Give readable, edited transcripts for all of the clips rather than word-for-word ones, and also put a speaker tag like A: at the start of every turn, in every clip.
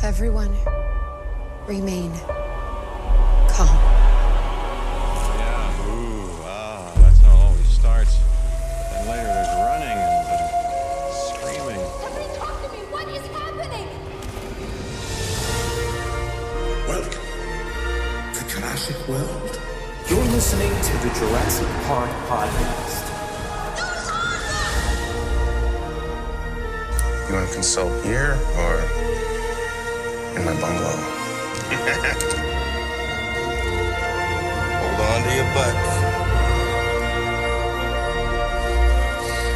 A: Everyone, remain calm.
B: Yeah, that's how it always starts. But then later there's running and screaming.
C: Somebody talk to me! What is happening?
D: Welcome to Jurassic World.
E: You're listening to the Jurassic Park Podcast.
F: You want to consult here or in my bungalow? Hold on to your butts.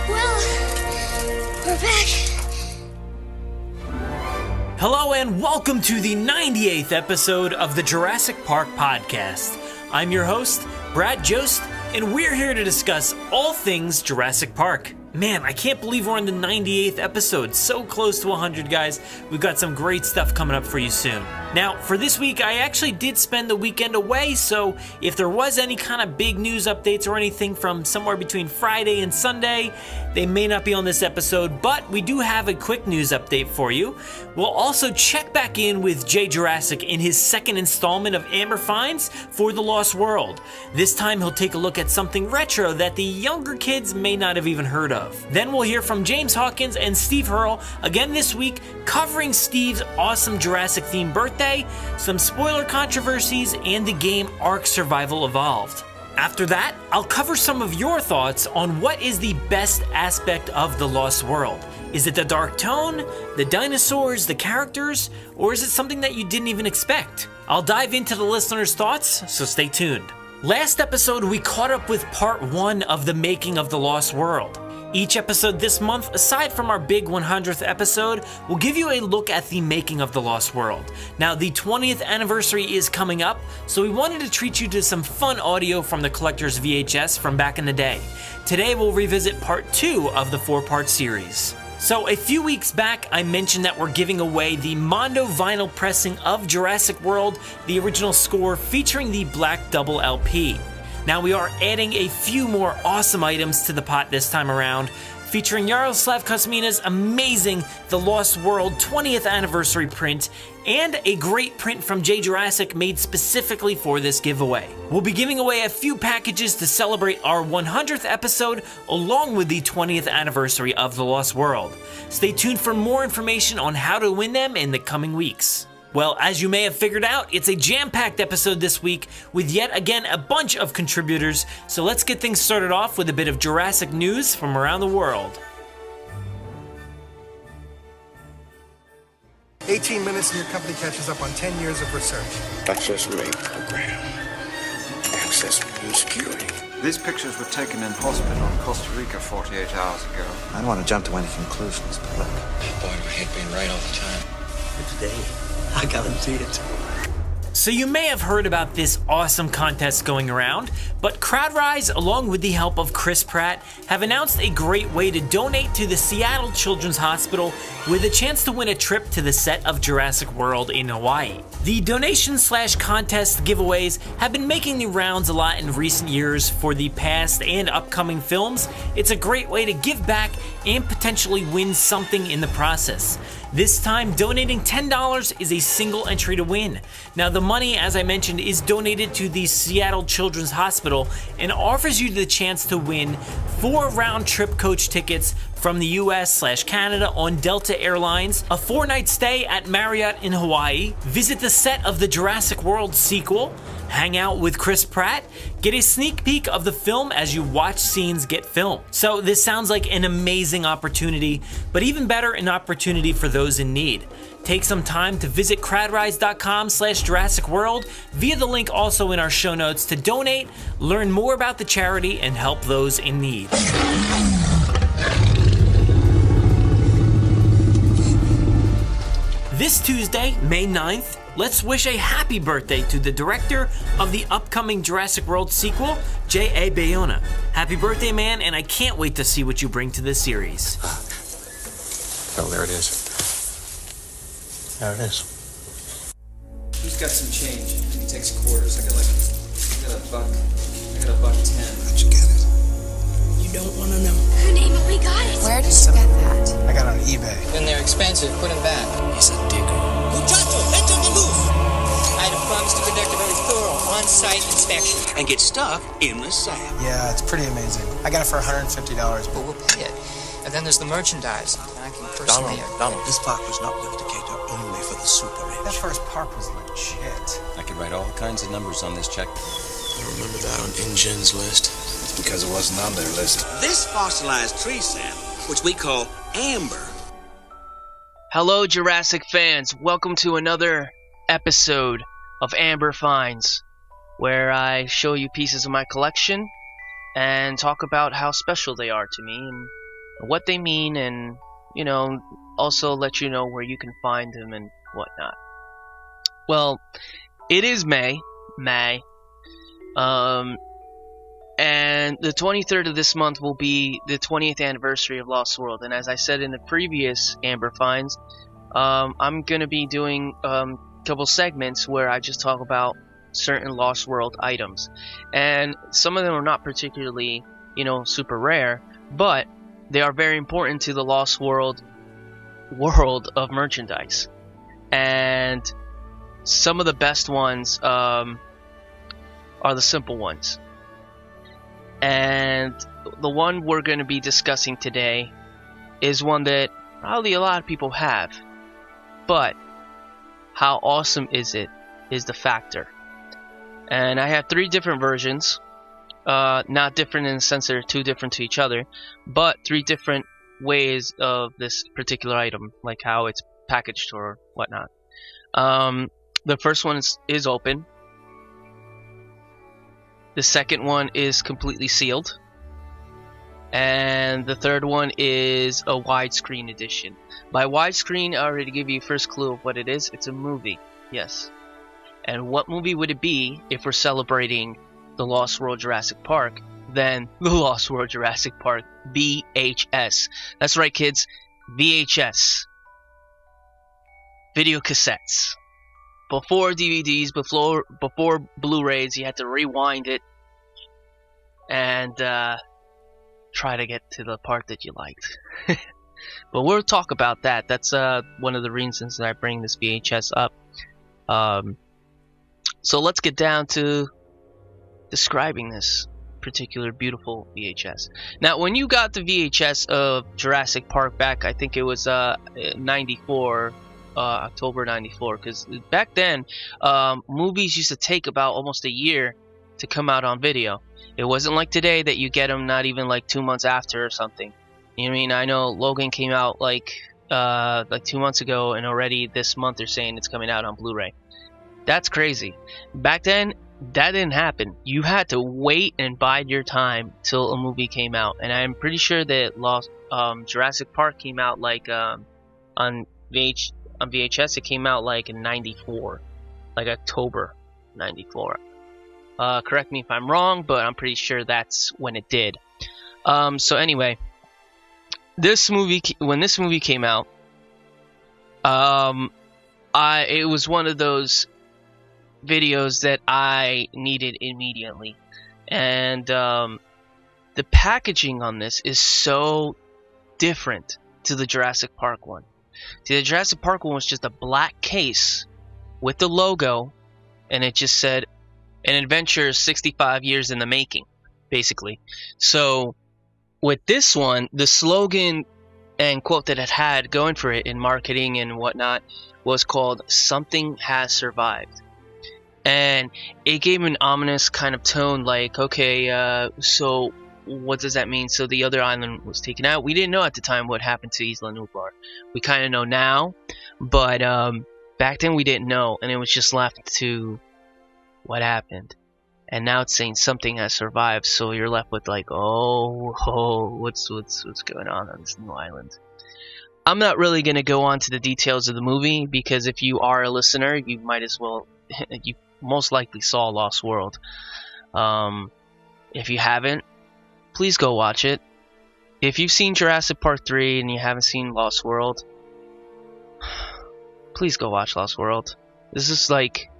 C: Well, we're back.
G: Hello and welcome to the 98th episode of the Jurassic Park Podcast. I'm your host, Brad Jost, and we're here to discuss all things Jurassic Park. Man, I can't believe we're on the 98th episode. So close to 100, guys. We've got some great stuff coming up for you soon. Now, for this week, I actually did spend the weekend away, so if there was any kind of big news updates or anything from somewhere between Friday and Sunday, they may not be on this episode, but we do have a quick news update for you. We'll also check back in with Jaye Jurassick in his second installment of Amber Finds for The Lost World. This time, he'll take a look at something retro that the younger kids may not have even heard of. Then we'll hear from James Hawkins and Steve Hurrell again this week, covering Steve's awesome Jurassic-themed birthday, some spoiler controversies, and the game Ark Survival Evolved. After that, I'll cover some of your thoughts on what is the best aspect of The Lost World. Is it the dark tone, the dinosaurs, the characters, or is it something that you didn't even expect? I'll dive into the listeners' thoughts, so stay tuned. Last episode, we caught up with part 1 of the making of The Lost World. Each episode this month, aside from our big 100th episode, will give you a look at the making of The Lost World. Now, the 20th anniversary is coming up, so we wanted to treat you to some fun audio from the collector's VHS from back in the day. Today, we'll revisit part 2 of the 4-part series. So, a few weeks back, I mentioned that we're giving away the Mondo vinyl pressing of Jurassic World, the original score featuring the Black Double LP. Now we are adding a few more awesome items to the pot this time around, featuring Jaroslav Kosmina's amazing The Lost World 20th anniversary print, and a great print from Jaye Jurassick made specifically for this giveaway. We'll be giving away a few packages to celebrate our 100th episode, along with the 20th anniversary of The Lost World. Stay tuned for more information on how to win them in the coming weeks. Well, as you may have figured out, it's a jam-packed episode this week with yet again a bunch of contributors, so let's get things started off with a bit of Jurassic news from around the world.
H: 18 minutes and your company catches up on 10 years of research.
F: Access main program. Access new security.
I: These pictures were taken in hospital in Costa Rica 48 hours ago.
J: I don't want to jump to any conclusions, but look.
K: Boy, I hate being right all the time.
J: But today, I guarantee it.
G: So you may have heard about this awesome contest going around, but CrowdRise, along with the help of Chris Pratt, have announced a great way to donate to the Seattle Children's Hospital with a chance to win a trip to the set of Jurassic World in Hawaii. The donation/contest giveaways have been making the rounds a lot in recent years for the past and upcoming films. It's a great way to give back and potentially win something in the process. This time, donating $10 is a single entry to win. Now, the money, as I mentioned, is donated to the Seattle Children's Hospital and offers you the chance to win 4 round-trip coach tickets from the US/Canada on Delta Airlines, a 4-night stay at Marriott in Hawaii, visit the set of the Jurassic World sequel, hang out with Chris Pratt, get a sneak peek of the film as you watch scenes get filmed. So this sounds like an amazing opportunity, but even better, an opportunity for those in need. Take some time to visit crowdrise.com/Jurassic World via the link also in our show notes to donate, learn more about the charity, and help those in need. This Tuesday, May 9th, let's wish a happy birthday to the director of the upcoming Jurassic World sequel, Jaye Jurassick. Happy birthday, man, and I can't wait to see what you bring to this series.
F: Oh, there it is.
J: There it is.
K: Who's got some change? He takes quarters. I got $1. I got $1.10.
D: How'd you get it?
C: You don't want to know. Her name, we got it.
A: Where did you get that?
H: I got it on eBay.
K: When they're expensive, put them back.
D: He's a digger.
C: Who
L: on-site inspection.
J: And get stuck in the sand.
H: Yeah, it's pretty amazing. I got it for $150.
L: But we'll pay it. And then there's the merchandise. And I can personally...
J: Donald, this park was not built to cater only for the super rich.
H: That first park was legit.
M: I could write all kinds of numbers on this check.
N: I remember that on InGen's list.
F: It's because it wasn't on their list.
J: This fossilized tree sand, which we call amber.
G: Hello, Jurassic fans. Welcome to another episode of Amber Finds, where I show you pieces of my collection and talk about how special they are to me and what they mean, and, you know, also let you know where you can find them and whatnot. Well, it is May, and the 23rd of this month will be the 20th anniversary of Lost World. And as I said in the previous Amber Finds, I'm going to be doing a couple segments where I just talk about certain Lost World items. And some of them are not particularly, you know, super rare, but they are very important to the Lost World of merchandise. And some of the best ones are the simple ones. And the one we're going to be discussing today is one that probably a lot of people have. But how awesome is it is the factor. And I have 3 different versions. Not different in the sense they're too different to each other, but 3 different ways of this particular item, like how it's packaged or whatnot. The first one is open. The second one is completely sealed. And the third one is a widescreen edition. By widescreen, I already give you first clue of what it is. It's a movie. Yes. And what movie would it be if we're celebrating the Lost World Jurassic Park than the Lost World Jurassic Park VHS? That's right, kids. VHS. Video cassettes. Before DVDs, before Blu-rays, you had to rewind it and try to get to the part that you liked. But we'll talk about that. That's one of the reasons that I bring this VHS up. So let's get down to describing this particular beautiful VHS. Now, when you got the VHS of Jurassic Park back, I think it was 94. October 94, because back then movies used to take about almost a year to come out on video. It wasn't like today that you get them not even like 2 months after or something. You know what I mean? I know Logan came out like 2 months ago, and already this month they're saying it's coming out on Blu-ray. That's crazy. Back then that didn't happen. You had to wait and bide your time till a movie came out, and I'm pretty sure that Jurassic Park came out like on VHS, it came out like in 94, like October 94. Correct me if I'm wrong, but I'm pretty sure that's when it did. So anyway, when this movie came out, it was one of those videos that I needed immediately, and the packaging on this is so different to the Jurassic Park one. See, the Jurassic Park one was just a black case with the logo, and it just said, an adventure 65 years in the making, basically. So, with this one, the slogan and quote that it had going for it in marketing and whatnot was called, "Something Has Survived." And it gave an ominous kind of tone, like, okay, so what does that mean? So the other island was taken out. We didn't know at the time what happened to Isla Nublar. We kind of know now, but back then we didn't know, and it was just left to what happened. And now it's saying something has survived, so you're left with like, what's going on this new island? I'm not really going to go on to the details of the movie, because if you are a listener, you might as well, you most likely saw Lost World. If you haven't, please go watch it. If you've seen Jurassic Park 3 and you haven't seen Lost World, please go watch Lost World. This is like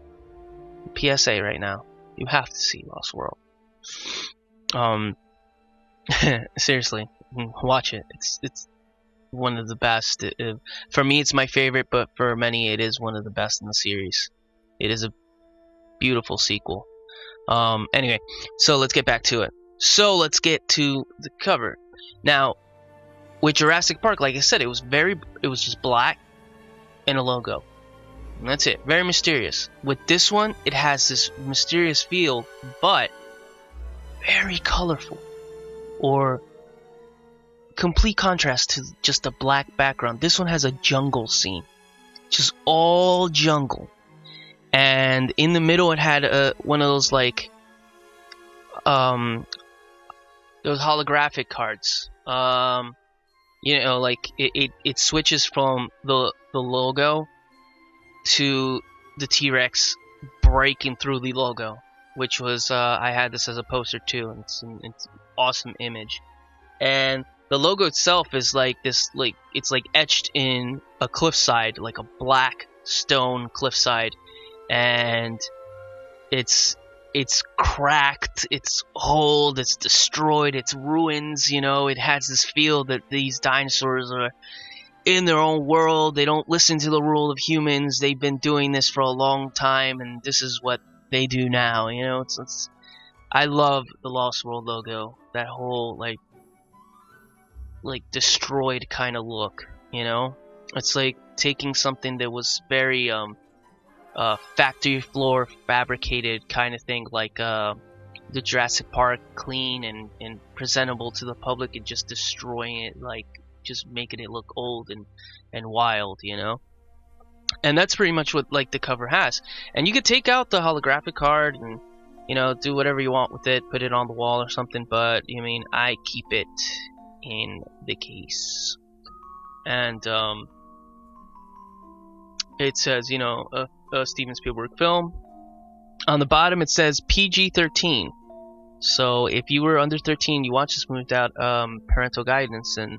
G: PSA right now. You have to see Lost World. Seriously, watch it. It's one of the best. For me, it's my favorite, but for many, it is one of the best in the series. It is a beautiful sequel.
O: Anyway, so let's get back to it. So let's get to the cover. Now, with Jurassic Park, like I said, it was just black and a logo. And that's it. Very mysterious. With this one, it has this mysterious feel, but very colorful. Or complete contrast to just a black background. This one has a jungle scene. Just all jungle. And in the middle, it had one of those like those holographic cards. Like it switches from the logo to the T-Rex breaking through the logo, which was I had this as a poster too, and it's an awesome image. And the logo itself is like this, like it's like etched in a cliffside, like a black stone cliffside, and it's cracked, it's old, it's destroyed, it's ruins, it has this feel that these dinosaurs are in their own world, they don't listen to the rule of humans, they've been doing this for a long time, and this is what they do now, it's I love the Lost World logo, that whole like destroyed kind of look, it's like taking something that was very factory floor fabricated kind of thing, like the Jurassic Park, clean and presentable to the public, and just destroying it, like just making it look old and wild, and that's pretty much what like the cover has. And you could take out the holographic card and do whatever you want with it, put it on the wall or something, but I keep it in the case. And it says a Steven Spielberg film. On the bottom it says PG-13. So if you were under 13, you watch this movie without parental guidance, and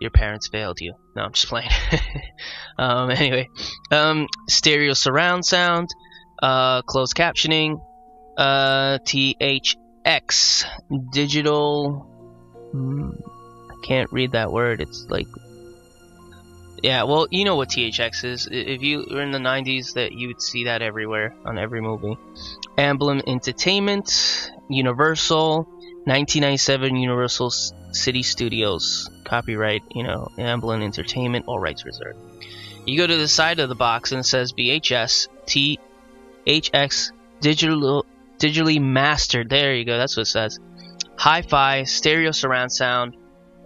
O: your parents failed you. No, I'm just playing. Anyway, stereo surround sound, closed captioning, THX, digital. I can't read that word. It's like, yeah, well, you know what THX is. If you were in the 90s, that you would see that everywhere on every movie. Amblin Entertainment, Universal, 1997 Universal City Studios. Copyright, Amblin Entertainment, all rights reserved. You go to the side of the box and it says VHS, THX, digitally mastered. There you go, that's what it says. Hi-fi, stereo surround sound,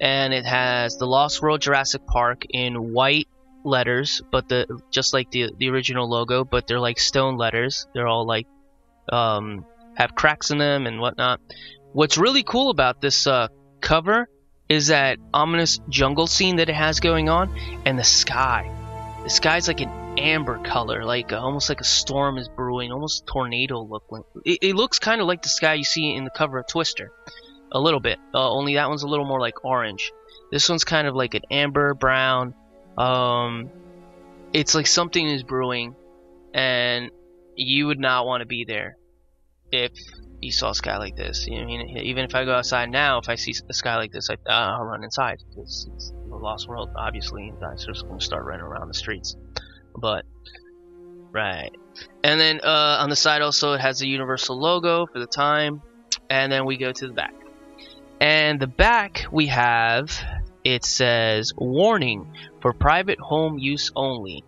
O: and it has the Lost World Jurassic Park in white letters, but just like the original logo, but they're like stone letters. They're all like have cracks in them and whatnot. What's really cool about this cover is that ominous jungle scene that it has going on, and the sky. The sky's like an amber color, like almost like a storm is brewing, almost tornado look. It looks kind of like the sky you see in the cover of Twister. A little bit, only that one's a little more like orange. This one's kind of like an amber brown. It's like something is brewing, and you would not want to be there if you saw a sky like this. Even if I go outside now, if I see a sky like this, I'll run inside. It's the Lost World, obviously, and dinosaurs are going to start running around the streets. But right, and then on the side also it has the Universal logo for the time, and then we go to the back. And the back we have, it says, warning, for private home use only.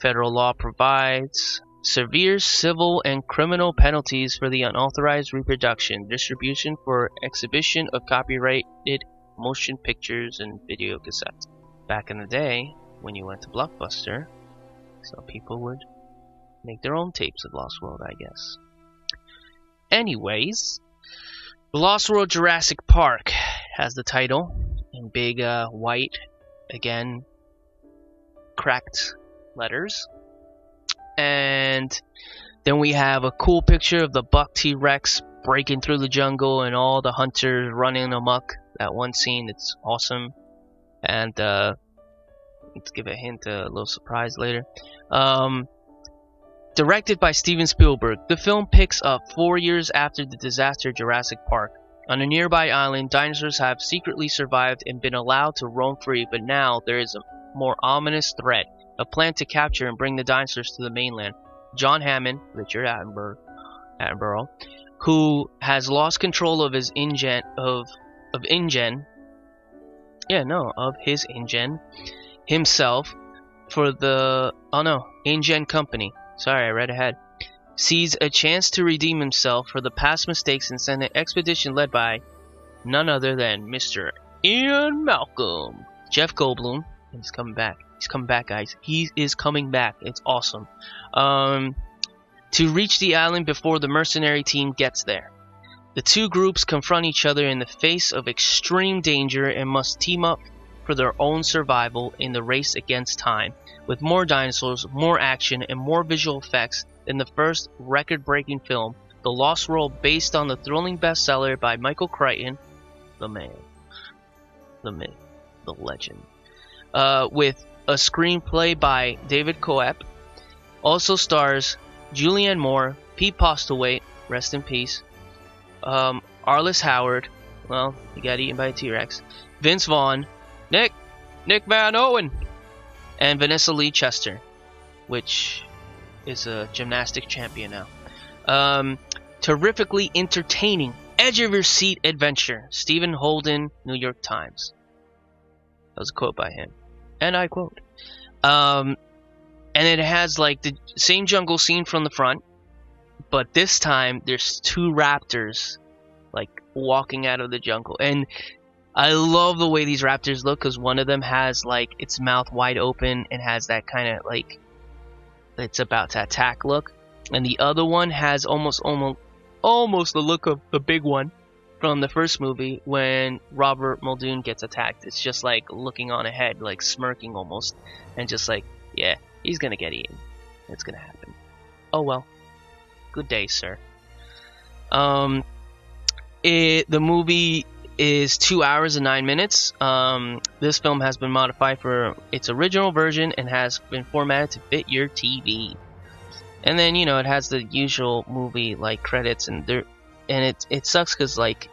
O: Federal law provides severe civil and criminal penalties for the unauthorized reproduction, distribution, for exhibition of copyrighted motion pictures and video cassettes. Back in the day, when you went to Blockbuster, some people would make their own tapes of Lost World, I guess. Anyways, Lost World Jurassic Park has the title in big white, again, cracked letters. And then we have a cool picture of the buck T-Rex breaking through the jungle and all the hunters running amok. That one scene, it's awesome. And let's give a hint, a little surprise later. Directed by Steven Spielberg, the film picks up 4 years after the disaster Jurassic Park. On a nearby island, dinosaurs have secretly survived and been allowed to roam free, but now there is a more ominous threat, a plan to capture and bring the dinosaurs to the mainland. John Hammond, Richard Attenborough, Attenborough, who has lost control of his InGen himself for the InGen company. Sorry, I read ahead. Sees a chance to redeem himself for the past mistakes and send an expedition led by none other than Mr. Ian Malcolm. Jeff Goldblum. And he's coming back. He's coming back, guys. He is coming back. It's awesome. To reach the island before the mercenary team gets there. The two groups confront each other in the face of extreme danger and must team up for their own survival in the race against time, with more dinosaurs, more action, and more visual effects than the first record-breaking film, The Lost World, based on the thrilling bestseller by Michael Crichton, the man, the myth, the legend, with a screenplay by David Coep. Also stars Julianne Moore, Pete Postlewaite, rest in peace, Arliss Howard, well, he got eaten by a T-Rex, Vince Vaughn, Nick Van Owen, and Vanessa Lee Chester, which is a gymnastic champion now. Terrifically entertaining, edge-of-your-seat adventure. Stephen Holden, New York Times. That was a quote by him. And I quote. And it has like the same jungle scene from the front, but this time there's two raptors like walking out of the jungle. And I love the way these raptors look, because one of them has like its mouth wide open and has that kind of like it's about to attack look, and the other one has almost the look of the big one from the first movie when Robert Muldoon gets attacked. It's just like looking on ahead, like smirking almost, and just like, yeah, he's gonna get eaten. It's gonna happen. Oh well. Good day, sir. The movie is 2 hours and 9 minutes. This film has been modified for its original version and has been formatted to fit your TV. And then, it has the usual movie like credits, and it sucks because like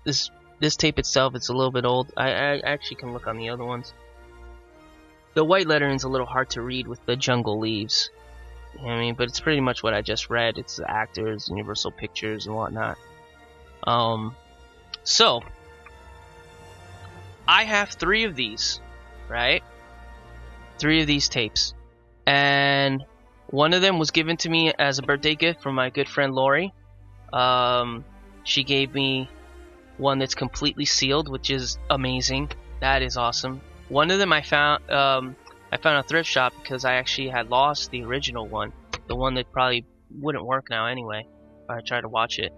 O: this tape itself, it's a little bit old. I actually can look on the other ones. The white lettering's a little hard to read with the jungle leaves. You know what I mean? But it's pretty much what I just read. It's the actors, Universal Pictures, and whatnot. So I have 3 of these, right? 3 of these tapes. And one of them was given to me as a birthday gift from my good friend Lori. She gave me one that's completely sealed, which is amazing. That is awesome. One of them I found a thrift shop because I actually had lost the original one. The one that probably wouldn't work now anyway if I tried to watch it.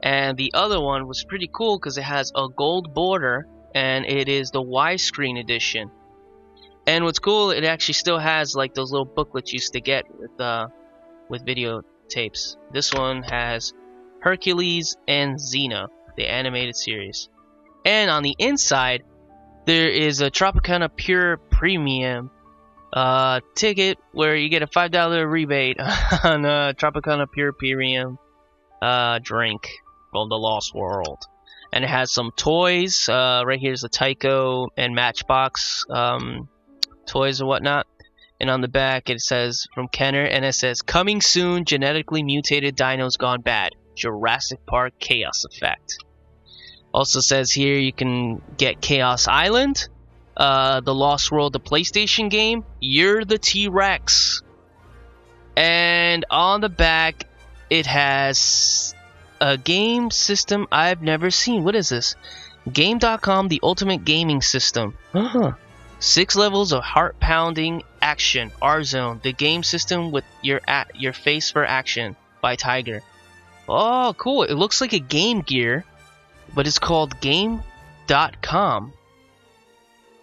O: And the other one was pretty cool because it has a gold border, and it is the widescreen edition. And what's cool, it actually still has like those little booklets you used to get with videotapes. This one has Hercules and Xena, the animated series. And on the inside, there is a Tropicana Pure Premium ticket where you get a $5 rebate on a Tropicana Pure Premium drink from the Lost World. And it has some toys. Right here's a Tycho and Matchbox toys and whatnot. And on the back it says from Kenner, and it says, "Coming soon, genetically mutated dinos gone bad. Jurassic Park Chaos Effect." Also says here you can get Chaos Island, The Lost World, the PlayStation game, You're the T-Rex. And on the back it has a game system I've never seen. What is this? Game.com, the ultimate gaming system. 6 levels of heart-pounding action. R-Zone, the game system with your face for action by Tiger. Oh, cool. It looks like a Game Gear, but it's called Game.com.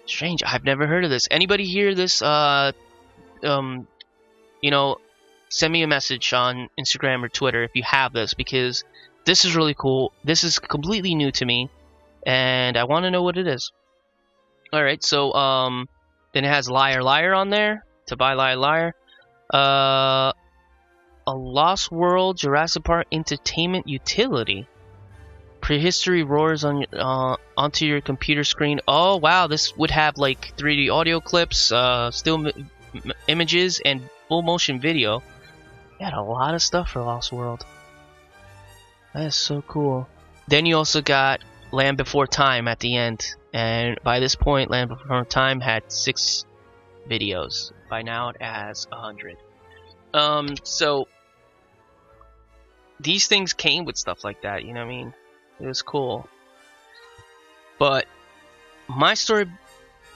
O: Strange. I've never heard of this. Anybody hear this? Send me a message on Instagram or Twitter if you have this, because this is really cool. This is completely new to me, and I want to know what it is. Alright, so then it has Liar Liar on there, to buy Liar Liar. A Lost World Jurassic Park Entertainment Utility. Prehistory roars on onto your computer screen. Oh wow, this would have like 3D audio clips, still images, and full motion video. Got a lot of stuff for Lost World. That is so cool. Then you also got Land Before Time at the end, and by this point, Land Before Time had 6 videos. By now, it has 100. So these things came with stuff like that. You know what I mean? It was cool. But my story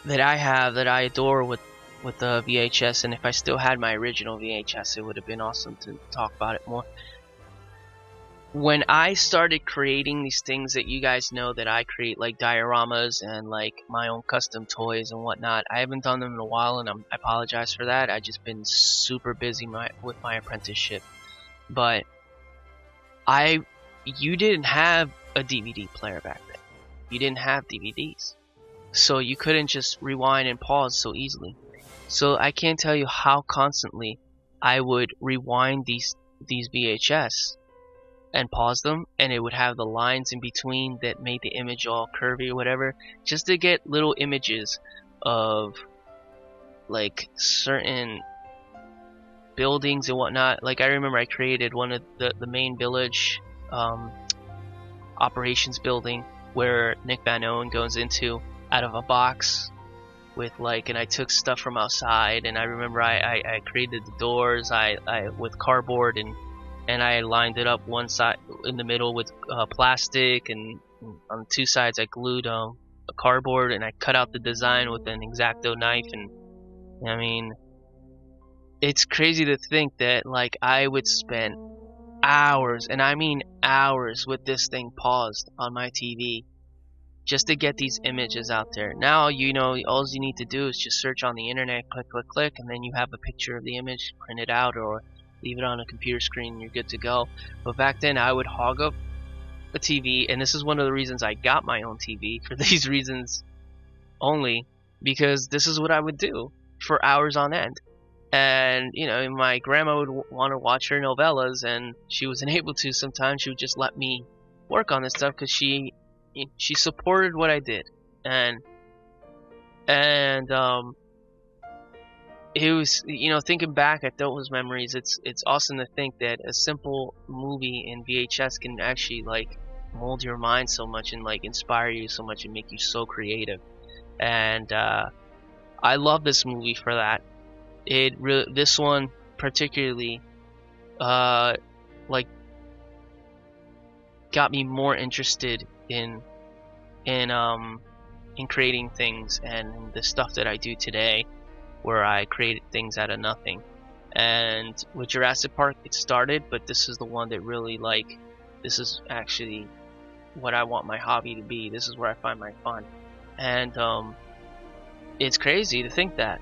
O: that I have, that I adore with the VHS, and if I still had my original VHS, it would have been awesome to talk about it more. When I started creating these things that you guys know that I create, like dioramas and like my own custom toys and whatnot, I haven't done them in a while, and I apologize for that. I've just been super busy with my apprenticeship. But you didn't have a DVD player back then. You didn't have DVDs. So you couldn't just rewind and pause so easily. So I can't tell you how constantly I would rewind these VHS and pause them, and it would have the lines in between that made the image all curvy or whatever, just to get little images of like certain buildings and whatnot. Like I remember I created one of the main village operations building where Nick Van Owen goes into out of a box with like, and I took stuff from outside, and I remember I created the doors I with cardboard, and I lined it up one side in the middle with plastic, and on 2 sides I glued a cardboard, and I cut out the design with an X-Acto knife. And I mean, it's crazy to think that like I would spend hours, and I mean hours, with this thing paused on my TV just to get these images out there. Now, you know, all you need to do is just search on the internet, click, click, click, and then you have a picture of the image, print it out, or leave it on a computer screen, and you're good to go. But back then, I would hog up a TV, and this is one of the reasons I got my own TV, for these reasons only, because this is what I would do for hours on end. And, you know, my grandma would want to watch her novellas, and she wasn't able to. Sometimes she would just let me work on this stuff because she supported what I did. And it was, you know, thinking back at those memories, it's awesome to think that a simple movie in VHS can actually like mold your mind so much and like inspire you so much and make you so creative. And I love this movie for that. This one particularly like got me more interested in creating things, and the stuff that I do today, where I created things out of nothing. And with Jurassic Park it started, but this is the one that really, like, this is actually what I want my hobby to be. This is where I find my fun. And it's crazy to think that,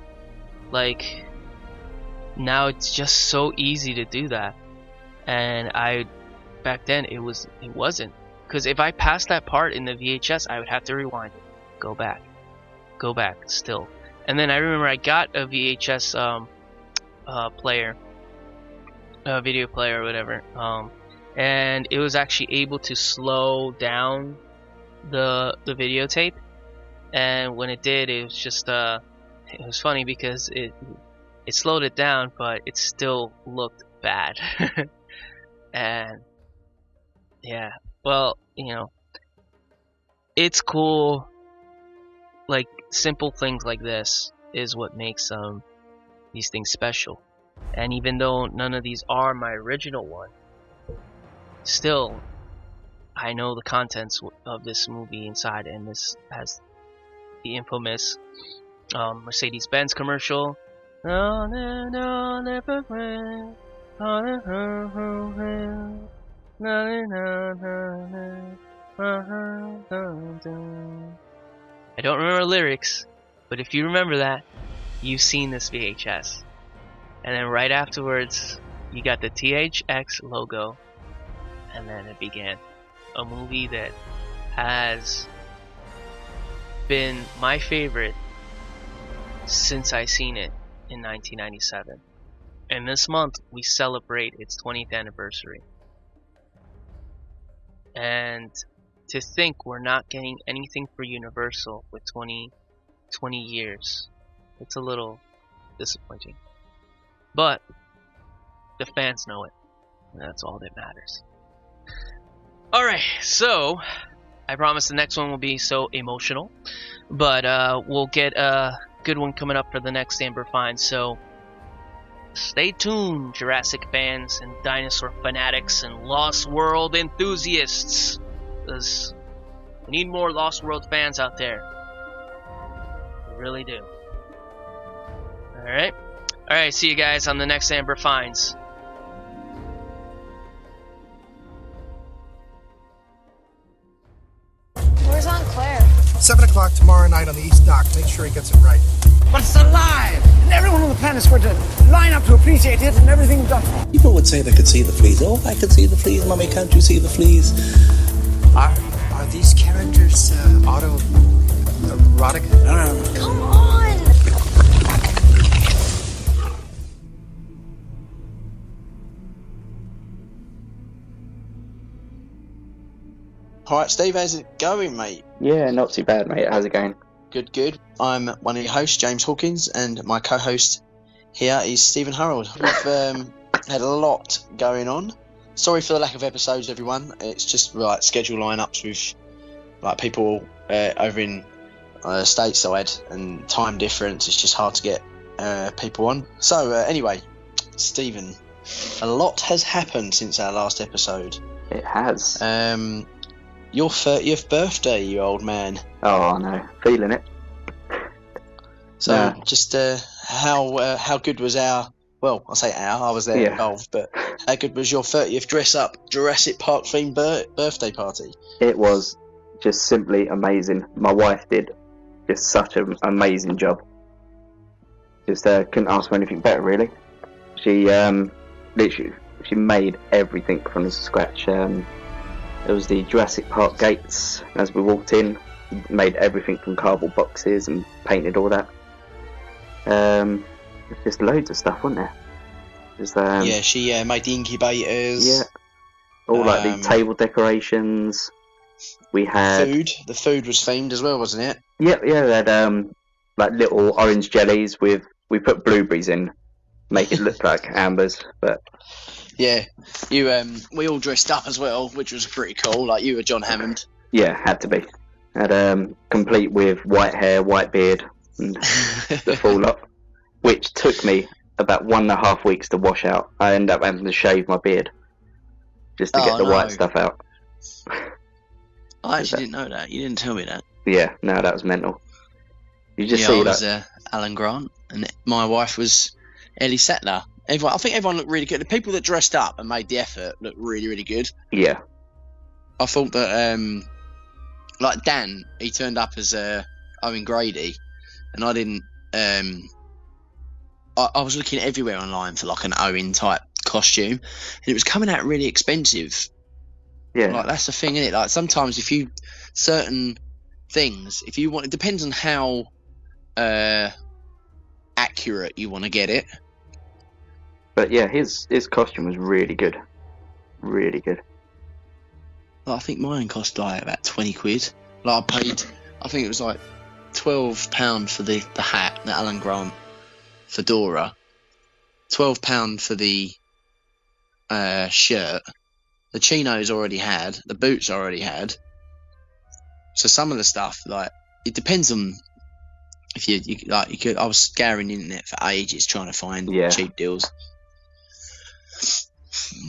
O: like, now it's just so easy to do that. And back then it wasn't. Because if I passed that part in the VHS, I would have to rewind it, go back still. And then I remember I got a VHS player, a video player or whatever, and it was actually able to slow down the videotape. And when it did, it was just it was funny because it slowed it down, but it still looked bad. And yeah, well, you know, it's cool. Like, simple things like this is what makes these things special. And even though none of these are my original one, still I know the contents of this movie inside, and this has the infamous Mercedes-Benz commercial. I don't remember lyrics, but if you remember that, you've seen this VHS. And then right afterwards, you got the THX logo, and then it began. A movie that has been my favorite since I seen it in 1997. And this month, we celebrate its 20th anniversary. And to think we're not getting anything for Universal with 20 years, it's a little disappointing. But the fans know it, and that's all that matters. Alright, so I promise the next one will be so emotional, but we'll get a good one coming up for the next Amber Find, so stay tuned, Jurassic fans and dinosaur fanatics and Lost World enthusiasts, because we need more Lost World fans out there. We really do. Alright, see you guys on the next Amber Finds.
C: Where's Aunt Claire?
P: 7 o'clock tomorrow night on the East Dock. Make sure he gets it right.
Q: But it's alive! And everyone on the planet's going to line up to appreciate it and everything done.
R: People would say they could see the fleas. Oh, I can see the fleas. Mummy, can't you see the fleas?
H: Are these characters auto-erotic? No.
C: Come on!
J: Alright, Steve, how's it going, mate?
S: Yeah, not too bad, mate. How's it going?
J: Good. I'm one of your hosts, James Hawkins, and my co-host here is Stephen Hurrell. We've had a lot going on. Sorry for the lack of episodes, everyone. It's just like schedule lineups with like people over in stateside and time difference. It's just hard to get people on. So anyway, Stephen, a lot has happened since our last episode.
S: It has.
J: Your 30th birthday, you old man.
S: Oh, I know. Feeling it.
J: So, just how good was our... Well, I say I was there involved, but how good was your 30th dress-up Jurassic Park themed birthday party?
S: It was just simply amazing. My wife did just such an amazing job. Just couldn't ask for anything better, really. She literally she made everything from scratch. It was the Jurassic Park gates as we walked in. Made everything from cardboard boxes and painted all that. Just loads of stuff, wasn't there? Just,
J: yeah, she made the incubators.
S: Yeah, all like the table decorations. We had
J: food. The food was themed as well, wasn't it?
S: Yeah. We had like little orange jellies we put blueberries in, make it look like ambers, but.
J: Yeah, you we all dressed up as well, which was pretty cool. Like you were John Hammond.
S: Yeah, had to be. Had complete with white hair, white beard, and the full lot, which took me about 1.5 weeks to wash out. I ended up having to shave my beard just to get the white stuff out.
J: I actually didn't know that. You didn't tell me that.
S: Yeah, no, that was mental. You just
J: see
S: I
J: was Alan Grant, and my wife was Ellie Sattler. I think everyone looked really good. The people that dressed up and made the effort looked really, really good.
S: Yeah.
J: I thought that, like Dan, he turned up as Owen Grady, and I didn't. I was looking everywhere online for like an Owen type costume, and it was coming out really expensive.
S: Yeah.
J: Like that's the thing, isn't it? Like sometimes certain things, if you want, it depends on how accurate you want to get it.
S: But yeah, his costume was really good. Really good.
J: Like, I think mine cost like about 20 quid. Like I paid, I think it was like £12 for the hat, the Alan Grant fedora. £12 for the shirt. The chinos already had, the boots already had. So some of the stuff, like, it depends on if you could. I was scouring the internet for ages trying to find cheap deals.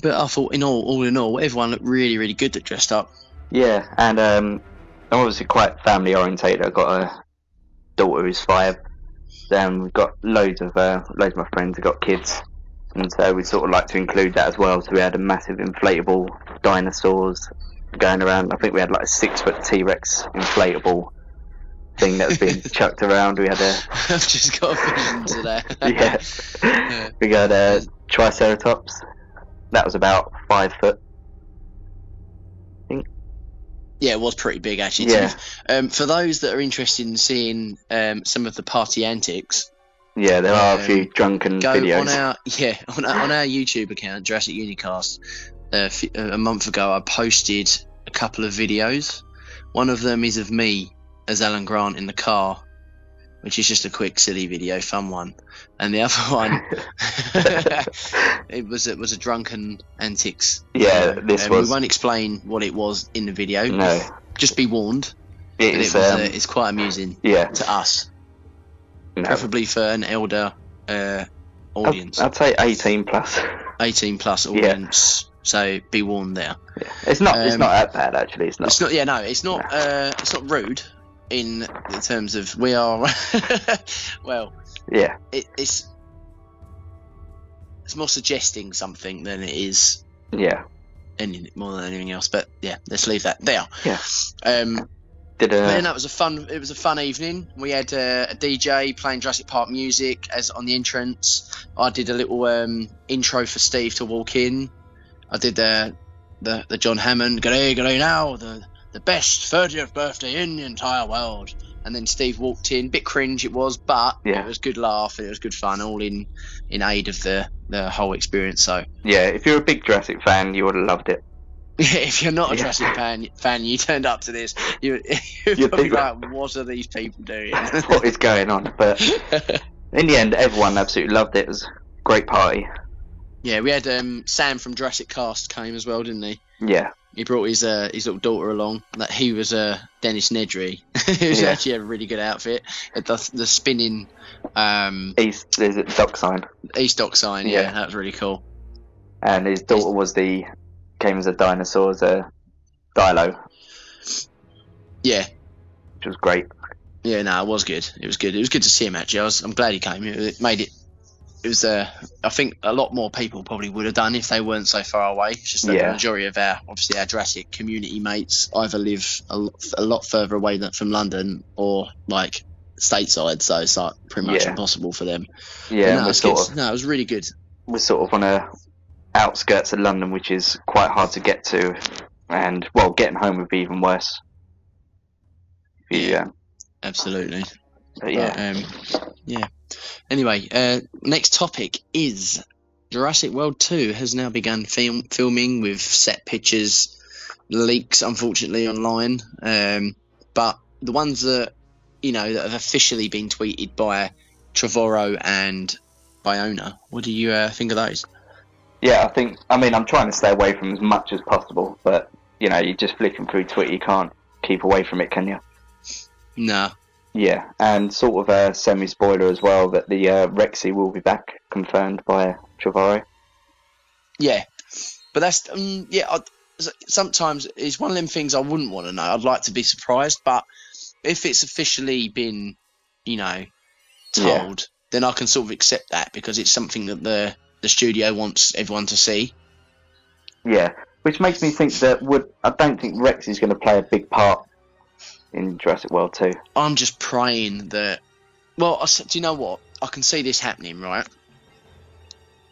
J: But I thought, all in all, everyone looked really, really good that dressed up.
S: Yeah, and I'm obviously quite family orientated. I've got a daughter who's 5. Then we've got loads of my friends have got kids, and so we sort of like to include that as well. So we had a massive inflatable dinosaurs going around. I think we had like a 6-foot T-Rex inflatable thing that was being chucked around. We had
J: I've just got a vision to that.
S: yeah. We got a Triceratops. That was about 5 foot. I think.
J: Yeah, it was pretty big actually.
S: Yeah.
J: For those that are interested in seeing some of the party antics.
S: Yeah, there are a few drunken videos.
J: On our YouTube account, Jurassic Unicast. A month ago, I posted a couple of videos. One of them is of me as Alan Grant in the car which is just a quick, silly video, fun one. And the other one, it was a drunken antics.
S: Yeah, this was.
J: We won't explain what it was in the video.
S: No.
J: Just be warned. It's quite amusing.
S: Yeah.
J: To us.
S: No.
J: Preferably for an elder audience.
S: I'd say 18 plus.
J: 18 plus audience. So be warned there.
S: Yeah. It's not that bad actually. It's not.
J: It's not. Yeah, no, it's not. It's not rude in terms of we are. Well.
S: Yeah.
J: It's more suggesting something than it is.
S: Yeah.
J: More than anything else, but yeah, let's leave that there.
S: Yeah.
J: Then that was a fun evening. We had a DJ playing Jurassic Park music as on the entrance. I did a little intro for Steve to walk in. I did the John Hammond, "G'day, g'day now, the best 30th birthday in the entire world." And then Steve walked in, bit cringe it was, but it was good laugh and it was good fun, all in aid of the whole experience. So
S: yeah, if you're a big Jurassic fan, you would have loved it.
J: If you're not a Jurassic fan, you turned up to this, you're probably like, what are these people doing?
S: What is going on? But in the end, everyone absolutely loved it. It was a great party.
J: Yeah, we had Sam from Jurassic Cast came as well, didn't he?
S: Yeah.
J: He brought his little daughter along. That he was Dennis Nedry. Who's actually had a really good outfit. The spinning
S: East dock sign.
J: East dock sign. Yeah, that was really cool.
S: And his daughter came as a dinosaur, as a Dilo.
J: Yeah,
S: which was great.
J: Yeah, no, it was good. It was good. It was good to see him actually. I'm glad he came. It made it. It was. I think a lot more people probably would have done if they weren't so far away. It's just that the majority of our Jurassic community mates either live a lot further away from London or like stateside, so it's like pretty much impossible for them.
S: Yeah,
J: no, it was really good.
S: We're sort of on a outskirts of London, which is quite hard to get to, and well, getting home would be even worse. Yeah,
J: absolutely.
S: But yeah,
J: yeah. Anyway, next topic is Jurassic World 2 has now begun filming with set pictures, leaks, unfortunately, online. But the ones that that have officially been tweeted by Trevorrow and Bayona, what do you think of those?
S: Yeah, I'm trying to stay away from as much as possible, but you're just flicking through Twitter, you can't keep away from it, can you?
J: No.
S: Yeah, and sort of a semi-spoiler as well that the Rexy will be back, confirmed by Trevorrow.
J: Yeah, but that's sometimes it's one of them things I wouldn't want to know. I'd like to be surprised, but if it's officially been, told, then I can sort of accept that because it's something that the studio wants everyone to see.
S: Yeah, which makes me think that I don't think Rex is going to play a big part in Jurassic World 2.
J: I'm just praying that. Well, do you know what? I can see this happening, right?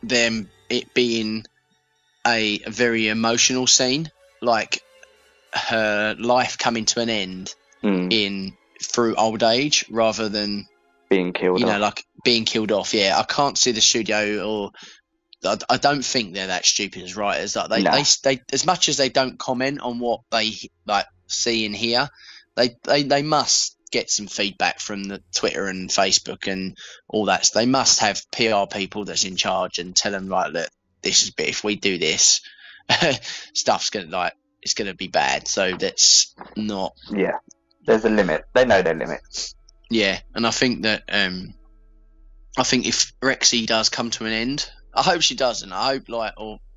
J: Them it being a very emotional scene, like her life coming to an end through old age, rather than
S: being killed off.
J: Like being killed off. Yeah, I can't see the studio, or I don't think they're that stupid as writers. Like they as much as they don't comment on what they like see and hear, they must get some feedback from the Twitter and Facebook and all that. So they must have PR people that's in charge and tell them, right, look, this is if we do this, stuff's it's gonna be bad. So that's not.
S: Yeah, there's a limit. They know their limits.
J: Yeah, and I think that if Rexy does come to an end, I hope she doesn't. I hope I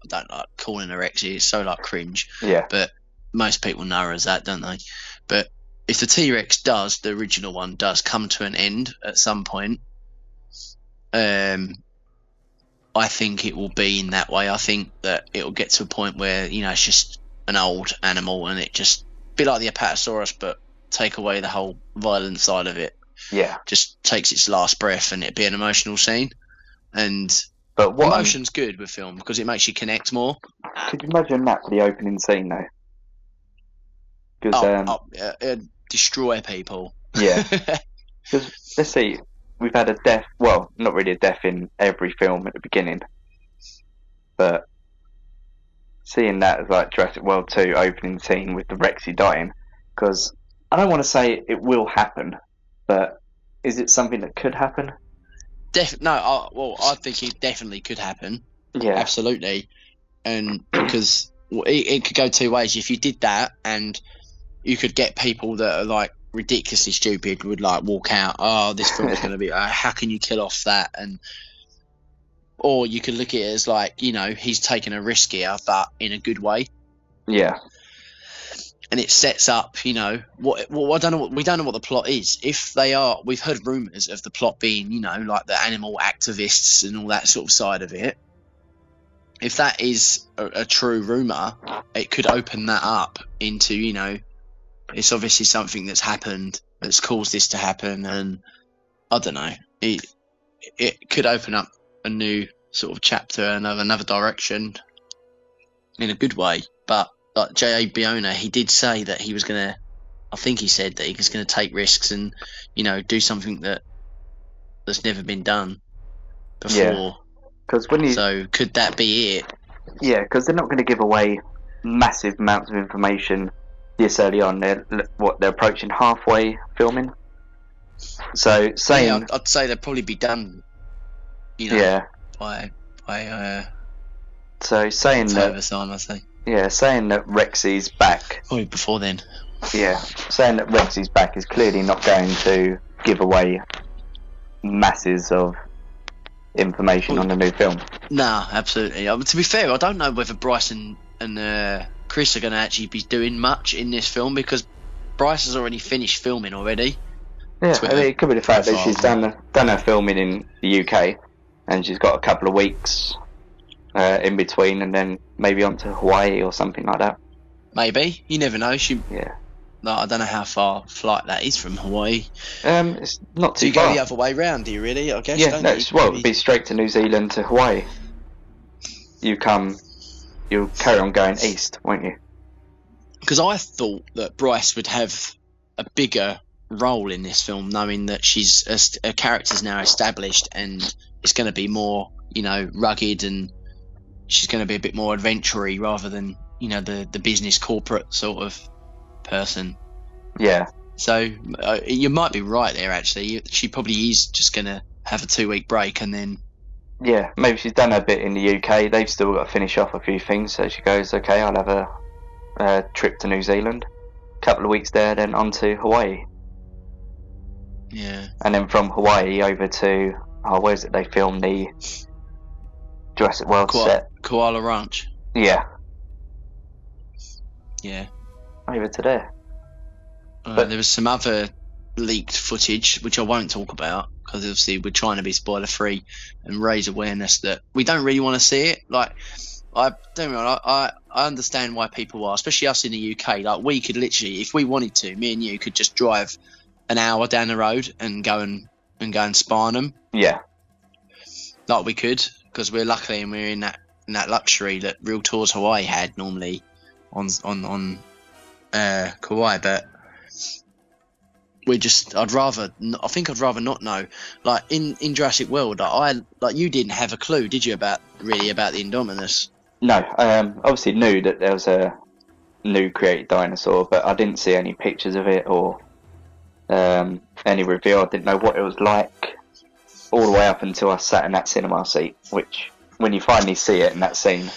J: don't like calling her Rexy. It's so like cringe.
S: Yeah.
J: But most people know her as that, don't they? But if the T-Rex the original one does come to an end at some point, I think it will be in that way. I think that it will get to a point where it's just an old animal and it just be like the Apatosaurus, but take away the whole violent side of it.
S: Yeah,
J: just takes its last breath and it'd be an emotional scene.
S: But
J: emotion's good with film because it makes you connect more.
S: Could you imagine that for the opening scene though? Because
J: destroy people.
S: Yeah. Because let's see, we've had a death. Well, not really a death in every film at the beginning, but seeing that as like Jurassic World 2 opening scene with the Rexy dying, because I don't want to say it will happen, but is it something that could happen?
J: I think it definitely could happen.
S: Yeah,
J: absolutely, and because it could go two ways. If you did that, and you could get people that are like ridiculously stupid would like walk out. Oh, this film's going to be. How can you kill off that? Or you could look at it as like, you know, he's taking a risk here, but in a good way.
S: Yeah.
J: And it sets up, you know, we don't know what the plot is. If they are, we've heard rumours of the plot being, you know, like the animal activists and all that sort of side of it. If that is a true rumour, it could open that up into, you know, it's obviously something that's happened that's caused this to happen, and I don't know, it could open up a new sort of chapter and another direction in a good way. But like Jaye Biona, he did say that he was going to, I think he said that he was going to take risks and, you know, do something that's never been done before.
S: Yeah.
J: So could that be it?
S: Yeah, because they're not going to give away massive amounts of information this early on. They're approaching halfway filming. So saying,
J: yeah, I'd say they'd probably be done. You know,
S: yeah.
J: By
S: so saying that
J: time, I think.
S: Yeah, saying that Rexy's back.
J: Probably before then.
S: Yeah, saying that Rexy's back is clearly not going to give away masses of information on the new film.
J: No, absolutely. To be fair, I don't know whether Bryce and Chris are going to actually be doing much in this film, because Bryce has already finished filming already.
S: Yeah, I mean, it could be the fact that she's done her filming in the UK, and she's got a couple of weeks in between, and then maybe on to Hawaii or something like that.
J: Maybe, you never know.
S: Yeah.
J: No, I don't know how far flight that is from Hawaii.
S: It's not too
J: far. Do you go the other way round? Do you really? I guess.
S: Yeah, it'd be straight to New Zealand to Hawaii. You'll carry on going east, won't you?
J: Because I thought that Bryce would have a bigger role in this film, knowing that her character's now established and it's going to be more, you know, rugged, and she's going to be a bit more adventure-y rather than, you know, the business corporate sort of person.
S: Yeah.
J: So you might be right there, actually. She probably is just going to have a 2-week break and then...
S: Yeah, maybe she's done a bit in the UK. They've still got to finish off a few things, so she goes, okay, I'll have a trip to New Zealand, a couple of weeks there, then on to Hawaii.
J: Yeah.
S: And then from Hawaii over to, where is it they filmed the Jurassic World set?
J: Koala Ranch.
S: Yeah.
J: Yeah.
S: Over to there.
J: But there was some other leaked footage, which I won't talk about, because obviously we're trying to be spoiler free and raise awareness that we don't really want to see it. Like, I understand why people are, especially us in the UK. Like, we could literally, if we wanted to, me and you could just drive an hour down the road and go and spy on them.
S: Yeah.
J: Like we could, because we're in that luxury that Real Tours Hawaii had normally on Kauai, but I'd rather not know. Like in Jurassic World, you didn't have a clue, did you, about the Indominus?
S: No, obviously knew that there was a new created dinosaur, but I didn't see any pictures of it or any review. I didn't know what it was like all the way up until I sat in that cinema seat, which when you finally see it in that scene,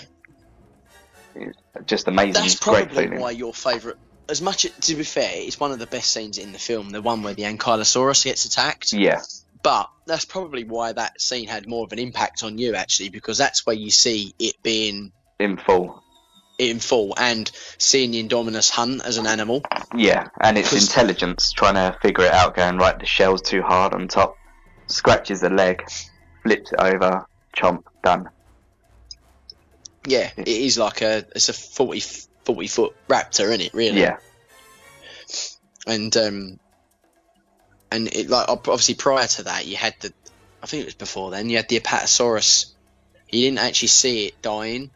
S: it's just amazing.
J: That's
S: great
J: probably
S: feeling.
J: Why your favourite, as much, to be fair, it's one of the best scenes in the film, the one where the Ankylosaurus gets attacked.
S: Yeah.
J: But that's probably why that scene had more of an impact on you, actually, because that's where you see it being
S: in full
J: and seeing the Indominus hunt as an animal.
S: Yeah, and its intelligence, trying to figure it out, going, right, the shell's too hard on top, scratches the leg, flips it over, chomp, done.
J: Yeah, it is like it's a 40 foot raptor, isn't it, really?
S: Yeah.
J: And it, like, obviously prior to that you had I think it was before then, you had the Apatosaurus. You didn't actually see it dying,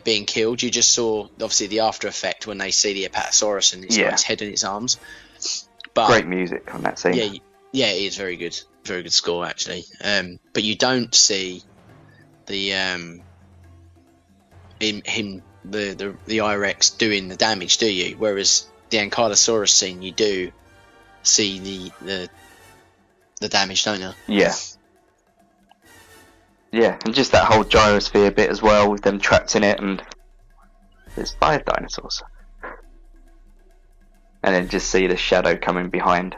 J: being killed. You just saw obviously the after effect when they see the Apatosaurus and it's got its head in its arms. But
S: great music on that scene.
J: Yeah, it is very good score, actually. But you don't see the the I-Rex doing the damage, do you? Whereas the Ankylosaurus scene, you do see the damage, don't you?
S: Yeah. Yeah, and just that whole gyrosphere bit as well, with them trapped in it, and there's 5 dinosaurs. And then just see the shadow coming behind.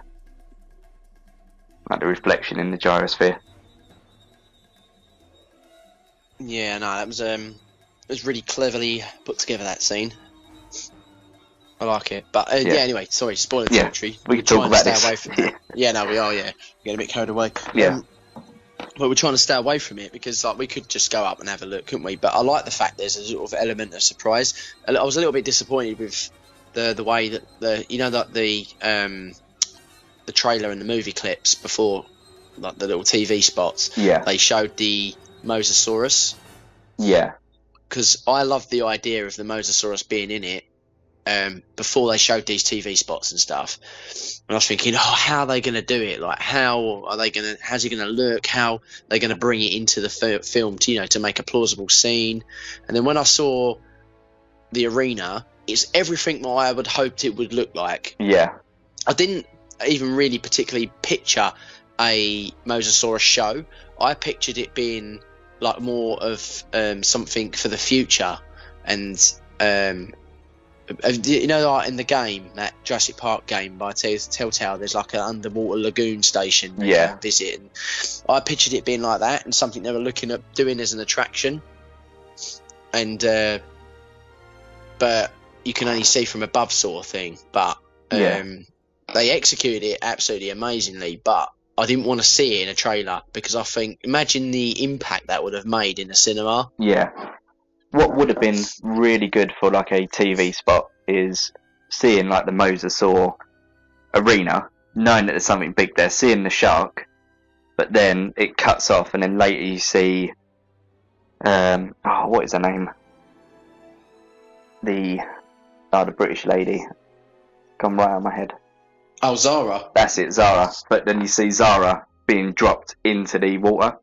S: Like the reflection in the gyrosphere.
J: Yeah, no, that was it was really cleverly put together, that scene. I like it. But yeah, anyway, sorry, spoiler territory.
S: We can talk about this.
J: Away from that. Yeah, no, we are, yeah. We're getting a bit carried away.
S: Yeah.
J: But we're trying to stay away from it because like we could just go up and have a look, couldn't we? But I like the fact there's a sort of element of surprise. I was a little bit disappointed with the way that the trailer and the movie clips before, like the little TV spots.
S: Yeah.
J: They showed the Mosasaurus.
S: Yeah.
J: Because I love the idea of the Mosasaurus being in it. Before they showed these TV spots and stuff, and I was thinking, how are they going to do it? Like, how's it going to look? How are they going to bring it into the film to make a plausible scene? And then when I saw the arena, it's everything what I would hoped it would look like.
S: Yeah.
J: I didn't even really particularly picture a Mosasaurus show. I pictured it being like more of something for the future, and like in the game, that Jurassic Park game by Telltale, there's like an underwater lagoon station you can visit, and I pictured it being like that and something they were looking at doing as an attraction, and but you can only see from above sort of thing, but they executed it absolutely amazingly, but I didn't want to see it in a trailer because I think, imagine the impact that would have made in the cinema.
S: Yeah. What would have been really good for like a TV spot is seeing like the Mosasaur arena, knowing that there's something big there, seeing the shark, but then it cuts off, and then later you see, what is her name? The British lady. Gone right out of my head.
J: Oh, Zara.
S: That's it, Zara. But then you see Zara being dropped into the water,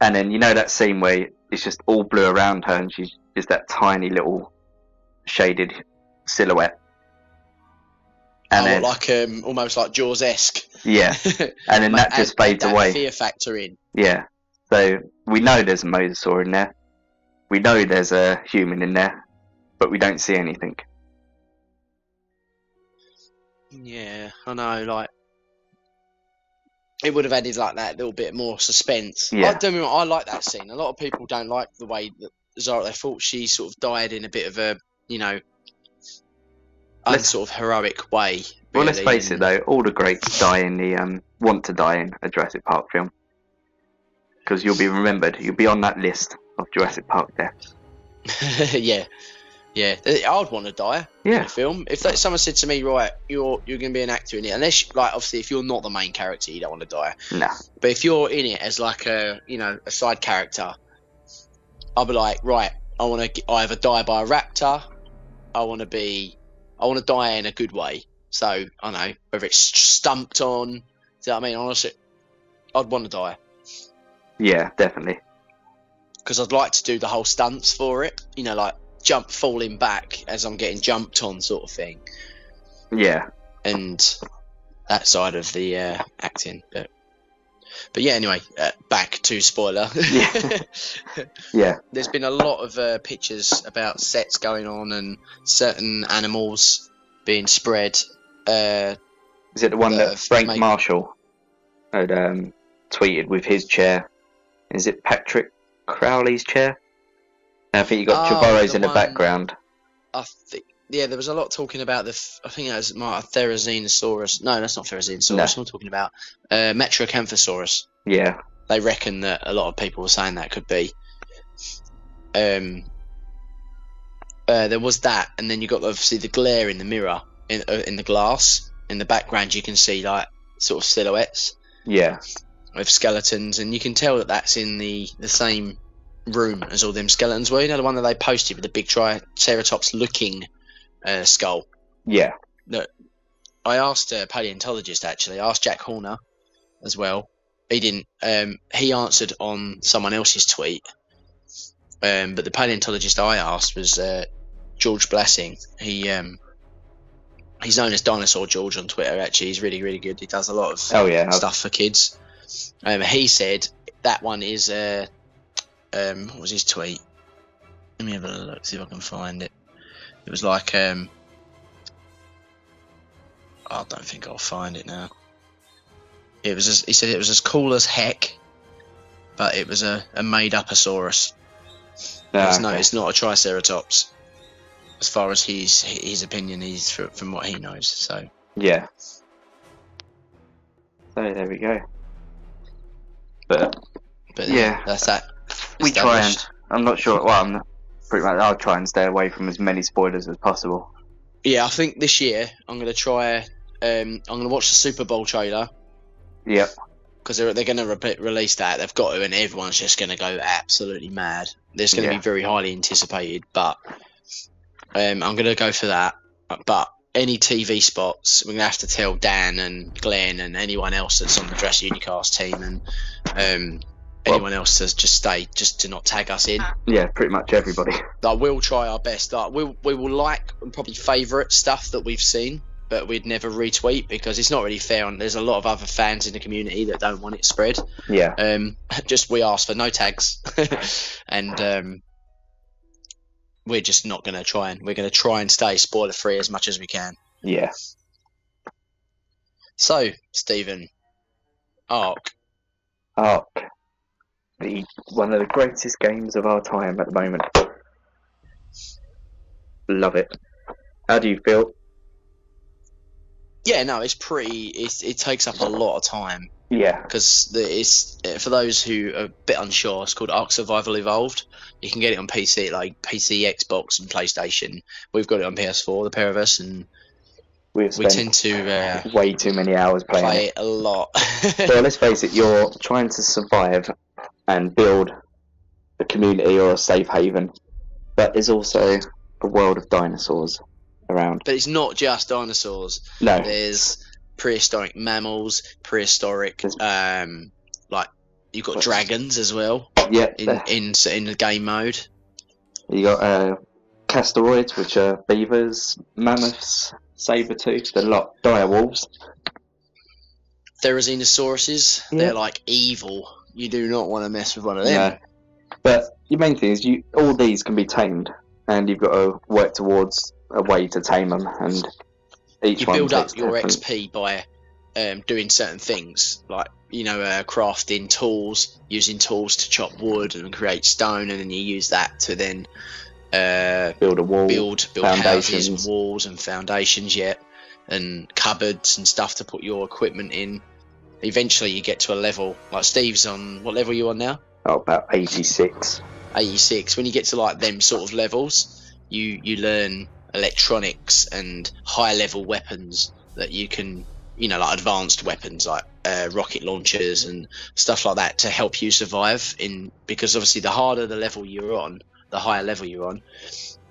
S: and then you know that scene where it's just all blue around her, and she's just that tiny little shaded silhouette. And then,
J: like almost like Jaws-esque.
S: Yeah, and then that just fades away.
J: Fear factor in.
S: Yeah, so we know there's a Mosasaur in there. We know there's a human in there, but we don't see anything.
J: Yeah, I know. Like, it would have added like that little bit more suspense.
S: Yeah.
J: I like that scene. A lot of people don't like the way that Zara. They thought she sort of died in a bit of a, sort of heroic way. Really.
S: Well, let's face it though. All the greats die in the want to die in a Jurassic Park film, because you'll be remembered. You'll be on that list of Jurassic Park deaths.
J: Yeah. Yeah, I'd want to die in a film. If someone said to me, right, you're going to be an actor in it, unless, like, obviously, if you're not the main character, you don't want to die.
S: No.
J: But if you're in it as, like, a side character, I'll be like, right, I want to either die by a raptor, I want to die in a good way. So, I don't know, whether it's stumped on, do you know what I mean? Honestly, I'd want to die.
S: Yeah, definitely.
J: Because I'd like to do the whole stunts for it, like, falling back as I'm getting jumped on sort of thing.
S: Yeah.
J: And that side of the acting. But yeah, anyway, back to spoiler.
S: Yeah.
J: There's been a lot of pictures about sets going on and certain animals being spread.
S: Is it the one that Frank Marshall had tweeted with his chair? Is it Patrick Crowley's chair? I think you got Trevorrow's in the background.
J: I think, there was a lot talking about I think it was Therizinosaurus. No, that's not Therizinosaurus. No. I'm talking about Metrocanthosaurus.
S: Yeah.
J: They reckon that a lot of people were saying that could be. There was that, and then you got obviously the glare in the mirror in the glass. In the background, you can see like sort of silhouettes.
S: Yeah.
J: With skeletons, and you can tell that that's in the same room as all them skeletons were. The one that they posted with the big Triceratops looking skull.
S: Yeah.
J: Look, I asked a paleontologist actually. I asked Jack Horner as well. He didn't. He answered on someone else's tweet. But the paleontologist I asked was George Blessing. He He's known as Dinosaur George on Twitter. Actually, he's really, really good. He does a lot of stuff for kids. He said that one is what was his tweet? Let me have a look, see if I can find it. It was like I don't think I'll find it now. It was he said it was as cool as heck, but it was a made-up-osaurus. It's not a Triceratops. As far as his opinion is from what he knows. So
S: yeah. So there we go. But yeah,
J: that's that.
S: We try and I'm not sure. Well, I'm pretty much. I'll try and stay away from as many spoilers as possible.
J: Yeah, I think this year I'm going to try. I'm going to watch the Super Bowl trailer.
S: Yep.
J: Because they're going to release that. They've got to, and everyone's just going to go absolutely mad. It's going to be very highly anticipated, but I'm going to go for that. But any TV spots, we're going to have to tell Dan and Glenn and anyone else that's on the Jurassic Unicast team and anyone else to just to not tag us in.
S: Yeah, pretty much everybody.
J: Like, we'll try our best. Like, we will like and probably favourite stuff that we've seen, but we'd never retweet because it's not really fair. And there's a lot of other fans in the community that don't want it spread.
S: Yeah.
J: Just we ask for no tags, and we're just not going to try and we're going to try and stay spoiler free as much as we can.
S: Yeah.
J: So, Stephen, Ark.
S: One of the greatest games of our time at the moment. Love it. How do you feel?
J: Yeah, no, it's pretty. It takes up a lot of time.
S: Yeah.
J: Because it's for those who are a bit unsure. It's called Ark Survival Evolved. You can get it on PC, like PC, Xbox, and PlayStation. We've got it on PS4, the pair of us, and we tend to
S: way too many hours playing
J: play it a lot.
S: So let's face it, you're trying to survive and build a community or a safe haven, but there's also a world of dinosaurs around.
J: But it's not just dinosaurs.
S: No.
J: There's prehistoric mammals, prehistoric like you've got dragons as well.
S: Yeah.
J: In the game mode.
S: You got castoroids, which are beavers, mammoths, saber-toothed, a lot, dire wolves.
J: Therizosauruses, they're like evil. You do not want to mess with one of them.
S: No. But the main thing is, all these can be tamed, and you've got to work towards a way to tame them, and each one
J: build up
S: takes
J: your
S: different.
J: XP by doing certain things, like crafting tools, using tools to chop wood and create stone, and then you use that to then
S: build a wall,
J: build houses and walls and foundations, and cupboards and stuff to put your equipment in. Eventually you get to a level like Steve's on. What level are you on now?
S: Oh, about 86.
J: 86. When you get to like them sort of levels, you learn electronics and high level weapons that you can, like advanced weapons like rocket launchers and stuff like that to help you survive because obviously the harder the level you're on, the higher level you're on,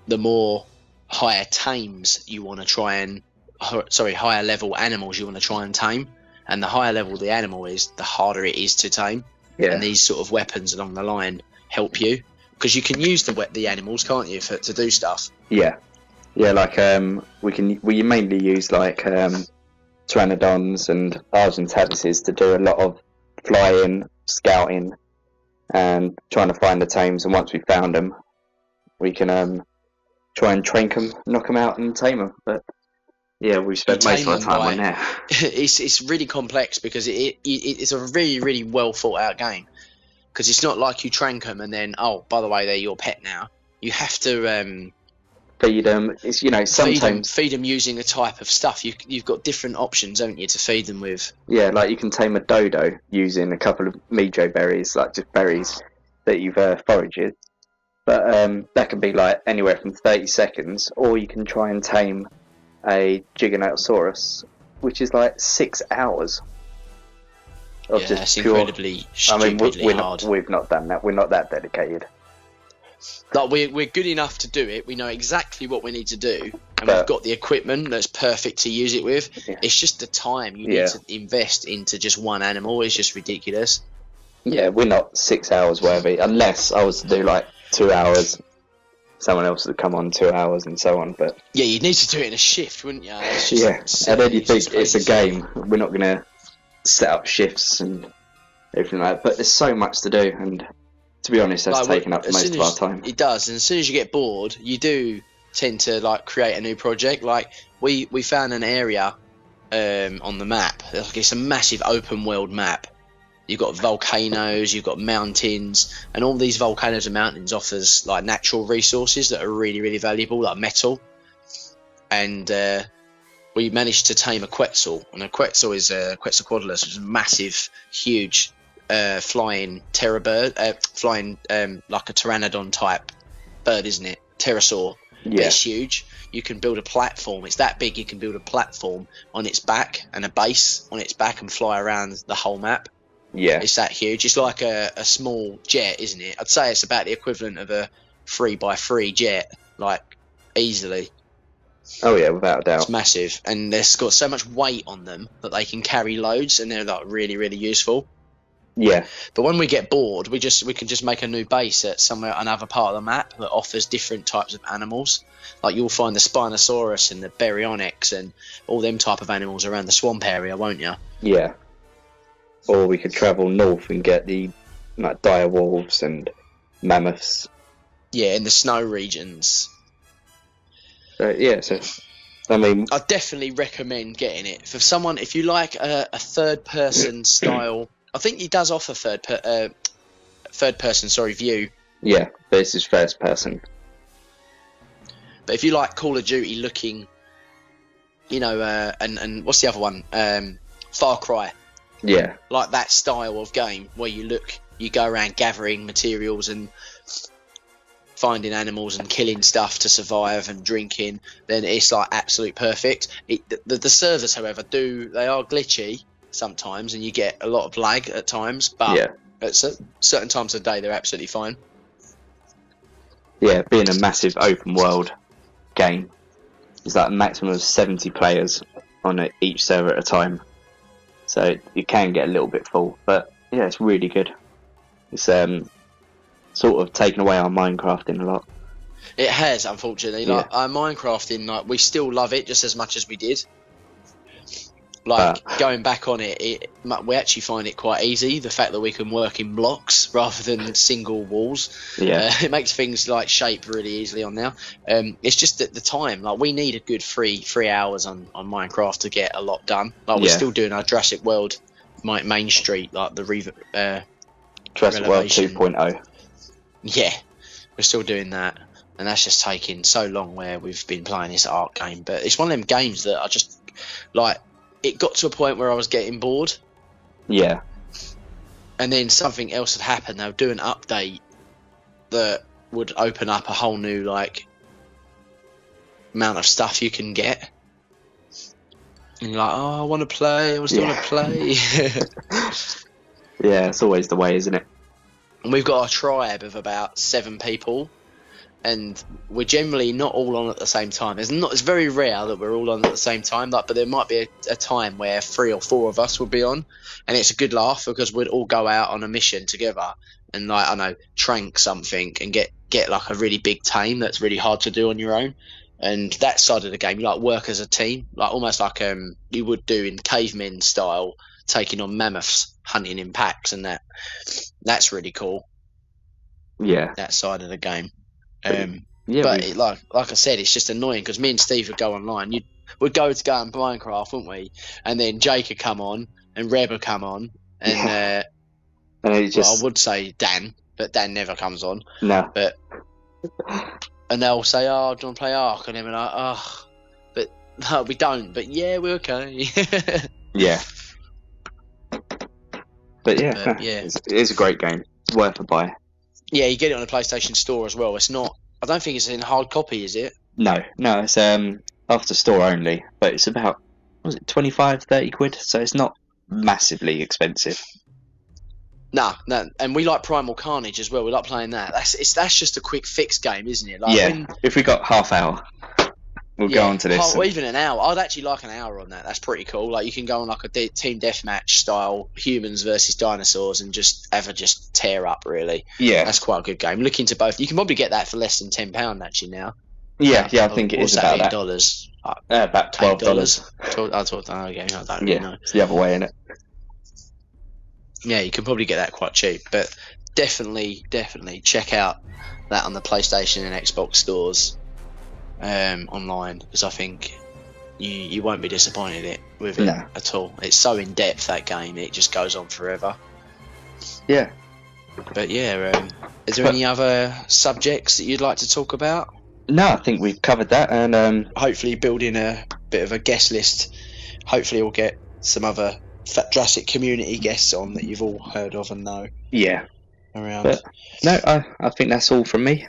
J: the more higher tames you want to try and higher level animals you want to try and tame, and the higher level the animal is, the harder it is to tame. And these sort of weapons along the line help you because you can use the animals, can't you, to do stuff?
S: Yeah, like we mainly use like pteranodons and argentavis to do a lot of flying, scouting, and trying to find the tames. And once we found them, we can try and trank them, knock them out, and tame them. But yeah, we've spent most of our time on there.
J: It's really complex because it's a really, really well thought out game. Because it's not like you trank them and then, oh, by the way, they're your pet now. You have to
S: feed them. It's sometimes
J: feed them using a type of stuff. You've got different options, haven't you, to feed them with?
S: Yeah, like you can tame a dodo using a couple of mijo berries, like just berries that you've foraged. But that can be like anywhere from 30 seconds, or you can try and tame a Giganotosaurus, which is like 6 hours of just
J: that's
S: pure.
J: Incredibly stupidly hard.
S: We've not done that. We're not that dedicated.
J: Like we're good enough to do it. We know exactly what we need to do, and we've got the equipment that's perfect to use it with. Yeah. It's just the time you need to invest into just one animal is just ridiculous.
S: Yeah, we're not 6 hours worthy, unless I was to do like 2 hours someone else would come on 2 hours and so on. But
J: yeah, you'd need to do it in a shift, wouldn't you?
S: And then you think it's a game. We're not going to set up shifts and everything like that. But there's so much to do, and to be honest, that's taken up most of our time.
J: It does, and as soon as you get bored, you do tend to like create a new project. Like we found an area on the map. It's a massive open world map. You've got volcanoes, you've got mountains, and all these volcanoes and mountains offers like natural resources that are really, really valuable, like metal. And we managed to tame a Quetzal, and a Quetzal is a Quetzalcoatlus, which is a massive, huge flying terror bird, flying like a pteranodon type bird, isn't it? Pterosaur.
S: Yeah.
J: But it's huge. You can build a platform. It's that big. You can build a platform on its back and a base on its back and fly around the whole map.
S: Yeah,
J: it's that huge. It's like a small jet, isn't it? I'd say it's about the equivalent of a 3x3 jet, like easily.
S: Oh yeah, without a doubt.
J: It's massive, and it's got so much weight on them that they can carry loads, and they're like really, really useful.
S: Yeah.
J: But when we get bored, we can just make a new base at somewhere another part of the map that offers different types of animals. Like you'll find the Spinosaurus and the Baryonyx and all them type of animals around the swamp area, won't you?
S: Yeah. Or we could travel north and get the like dire wolves and mammoths.
J: Yeah, in the snow regions.
S: Yeah, so I mean,
J: I definitely recommend getting it for someone if you like a third-person style. I think he does offer third-person view.
S: Yeah, but this is first person.
J: But if you like Call of Duty looking, you know, and what's the other one? Far Cry.
S: Yeah.
J: Like that style of game where you go around gathering materials and finding animals and killing stuff to survive and drinking, then it's like absolute perfect. The servers, however, they are glitchy sometimes, and you get a lot of lag at times, but at certain times of the day they're absolutely fine.
S: Yeah, being a massive open world game, is like a maximum of 70 players on each server at a time. So you can get a little bit full, but yeah, it's really good. It's sort of taken away our Minecrafting a lot.
J: It has, unfortunately. Like our Minecrafting, like we still love it just as much as we did. Like going back on it, we actually find it quite easy. The fact that we can work in blocks rather than single walls, it makes things like shape really easily on there. It's just at the time, like we need a good three hours on Minecraft to get a lot done. Like we're still doing our Jurassic World main street, like the
S: Jurassic World 2.0.
J: Yeah, we're still doing that, and that's just taking so long. Where we've been playing this art game, but it's one of them games that I just like. It got to a point where I was getting bored.
S: Yeah.
J: And then something else had happened. They would do an update that would open up a whole new like amount of stuff you can get. And you're like, oh, I want to play. I still want to play.
S: Yeah, it's always the way, isn't it?
J: And we've got a tribe of about 7 people. And we're generally not all on at the same time. It's very rare that we're all on at the same time, but there might be a time where 3 or 4 of us would be on, and it's a good laugh because we'd all go out on a mission together and like I know trank something and get like a really big tame that's really hard to do on your own. And that side of the game, you like work as a team, like almost like you would do in cavemen style, taking on mammoths, hunting in packs, and that's really cool.
S: Yeah,
J: that side of the game. But like I said, it's just annoying because me and Steve would go online. We'd go and Minecraft, wouldn't we? And then Jake would come on and Reb would come on, and I would say Dan, but Dan never comes on.
S: No.
J: And they'll say, "Oh, do you want to play Ark?" And then we're like, "Oh, but no, we don't." But yeah, we're okay.
S: Yeah. But yeah, it is a great game. It's worth a buy.
J: Yeah, you get it on the PlayStation Store as well. It's not. I don't think it's in hard copy, is it?
S: No, it's after store only. But it's about 25, 30 quid. So it's not massively expensive.
J: No, and we like Primal Carnage as well. We like playing that. That's just a quick fix game, isn't it? Like
S: if we got half hour, we'll go on to this.
J: Or even an hour. I'd actually like an hour on that. That's pretty cool. Like, you can go on like a team deathmatch style, humans versus dinosaurs, and just tear up, really.
S: Yeah.
J: That's quite a good game. Look into both. You can probably get that for less than £10 actually now.
S: Yeah, I think it is about that.
J: $8?
S: About $12.
J: I don't really know.
S: It's the other way, isn't it?
J: Yeah, you can probably get that quite cheap, but definitely check out that on the PlayStation and Xbox stores online, because I think you won't be disappointed with it at all. It's so in depth, that game, it just goes on forever.
S: Yeah.
J: But yeah, is there any other subjects that you'd like to talk about?
S: No, I think we've covered that, and
J: hopefully building a bit of a guest list. Hopefully we'll get some other Jurassic community guests on that you've all heard of and know.
S: Yeah.
J: Around.
S: But no, I think that's all from me.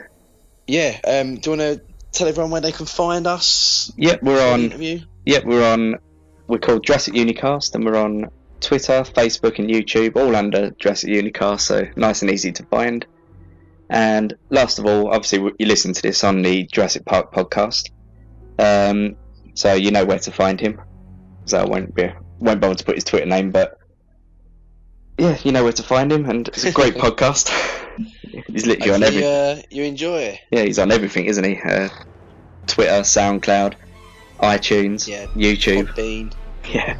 J: Yeah. Do you want to tell everyone where they can find us?
S: Yep, we're on. We're called Jurassic Unicast, and we're on Twitter, Facebook, and YouTube, all under Jurassic Unicast, so nice and easy to find. And last of all, obviously, you listen to this on the Jurassic Park podcast, so you know where to find him. So I won't bother to put his Twitter name, but yeah, you know where to find him, and it's a great podcast. He's literally on everything.
J: You enjoy it.
S: Yeah, he's on everything, isn't he? Twitter, SoundCloud, iTunes, YouTube.
J: Podbean.
S: Yeah.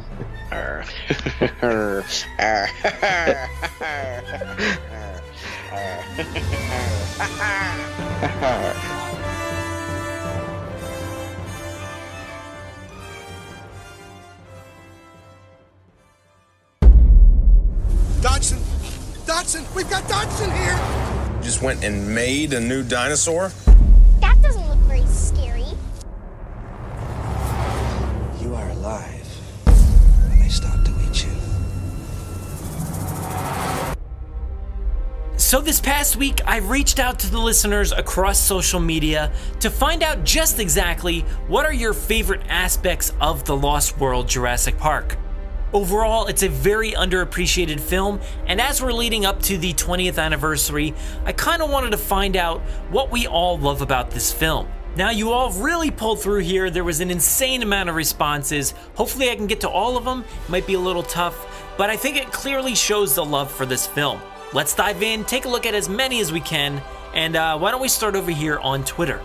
P: Dodson, we've got Dodson here.
F: You just went and made a new dinosaur?
C: That doesn't look very scary.
N: You are alive when they start to eat you.
G: So this past week, I reached out to the listeners across social media to find out just exactly what are your favorite aspects of the Lost World Jurassic Park. Overall, it's a very underappreciated film, and as we're leading up to the 20th anniversary, I kind of wanted to find out what we all love about this film. Now, you all really pulled through here. There was an insane amount of responses. Hopefully I can get to all of them. It might be a little tough, but I think it clearly shows the love for this film. Let's dive in, take a look at as many as we can, and why don't we start over here on Twitter.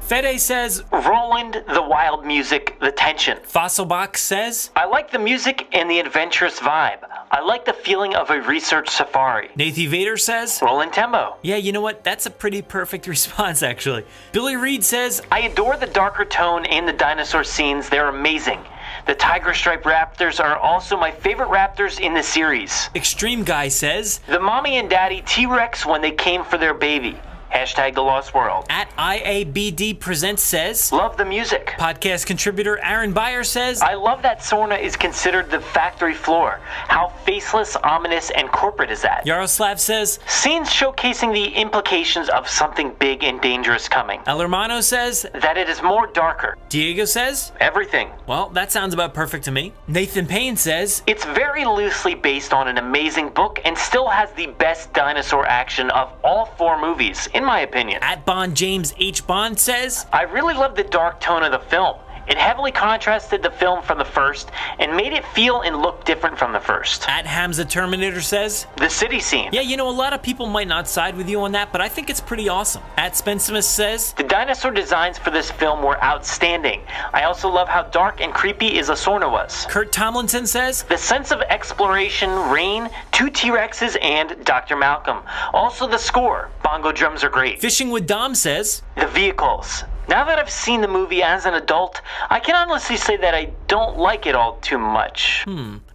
G: Fede says, Roland, the wild music, the tension. Fossilbox says, I like the music and the adventurous vibe. I like the feeling of a research safari. Nathy Vader says, Roland Tembo. Yeah, you know what? That's a pretty perfect response, actually. Billy Reed says, I adore the darker tone and the dinosaur scenes. They're amazing. The tiger stripe raptors are also my favorite raptors in the series. Extreme Guy says, the mommy and daddy T-Rex when they came for their baby. Hashtag The Lost World. At IABD Presents says, love the music. Podcast contributor Aaron Beyer says, I love that Sorna is considered the factory floor. How faceless, ominous, and corporate is that? Yaroslav says, scenes showcasing the implications of something big and dangerous coming. El Hermano says, that it is more darker. Diego says, everything. Well, that sounds about perfect to me. Nathan Payne says, it's very loosely based on an amazing book and still has the best dinosaur action of all 4 movies, in my opinion. At Bond James H. Bond says, I really love the dark tone of the film. It heavily contrasted the film from the first and made it feel and look different from the first. At Hamza Terminator says, the city scene. Yeah, you know, a lot of people might not side with you on that, but I think it's pretty awesome. At Spencemus says, the dinosaur designs for this film were outstanding. I also love how dark and creepy Isosorna was. Kurt Tomlinson says, the sense of exploration, rain, 2 T-Rexes, and Dr. Malcolm. Also the score. Bongo drums are great. Fishing with Dom says, the vehicles. Now that I've seen the movie as an adult, I can honestly say that I don't like it all too much.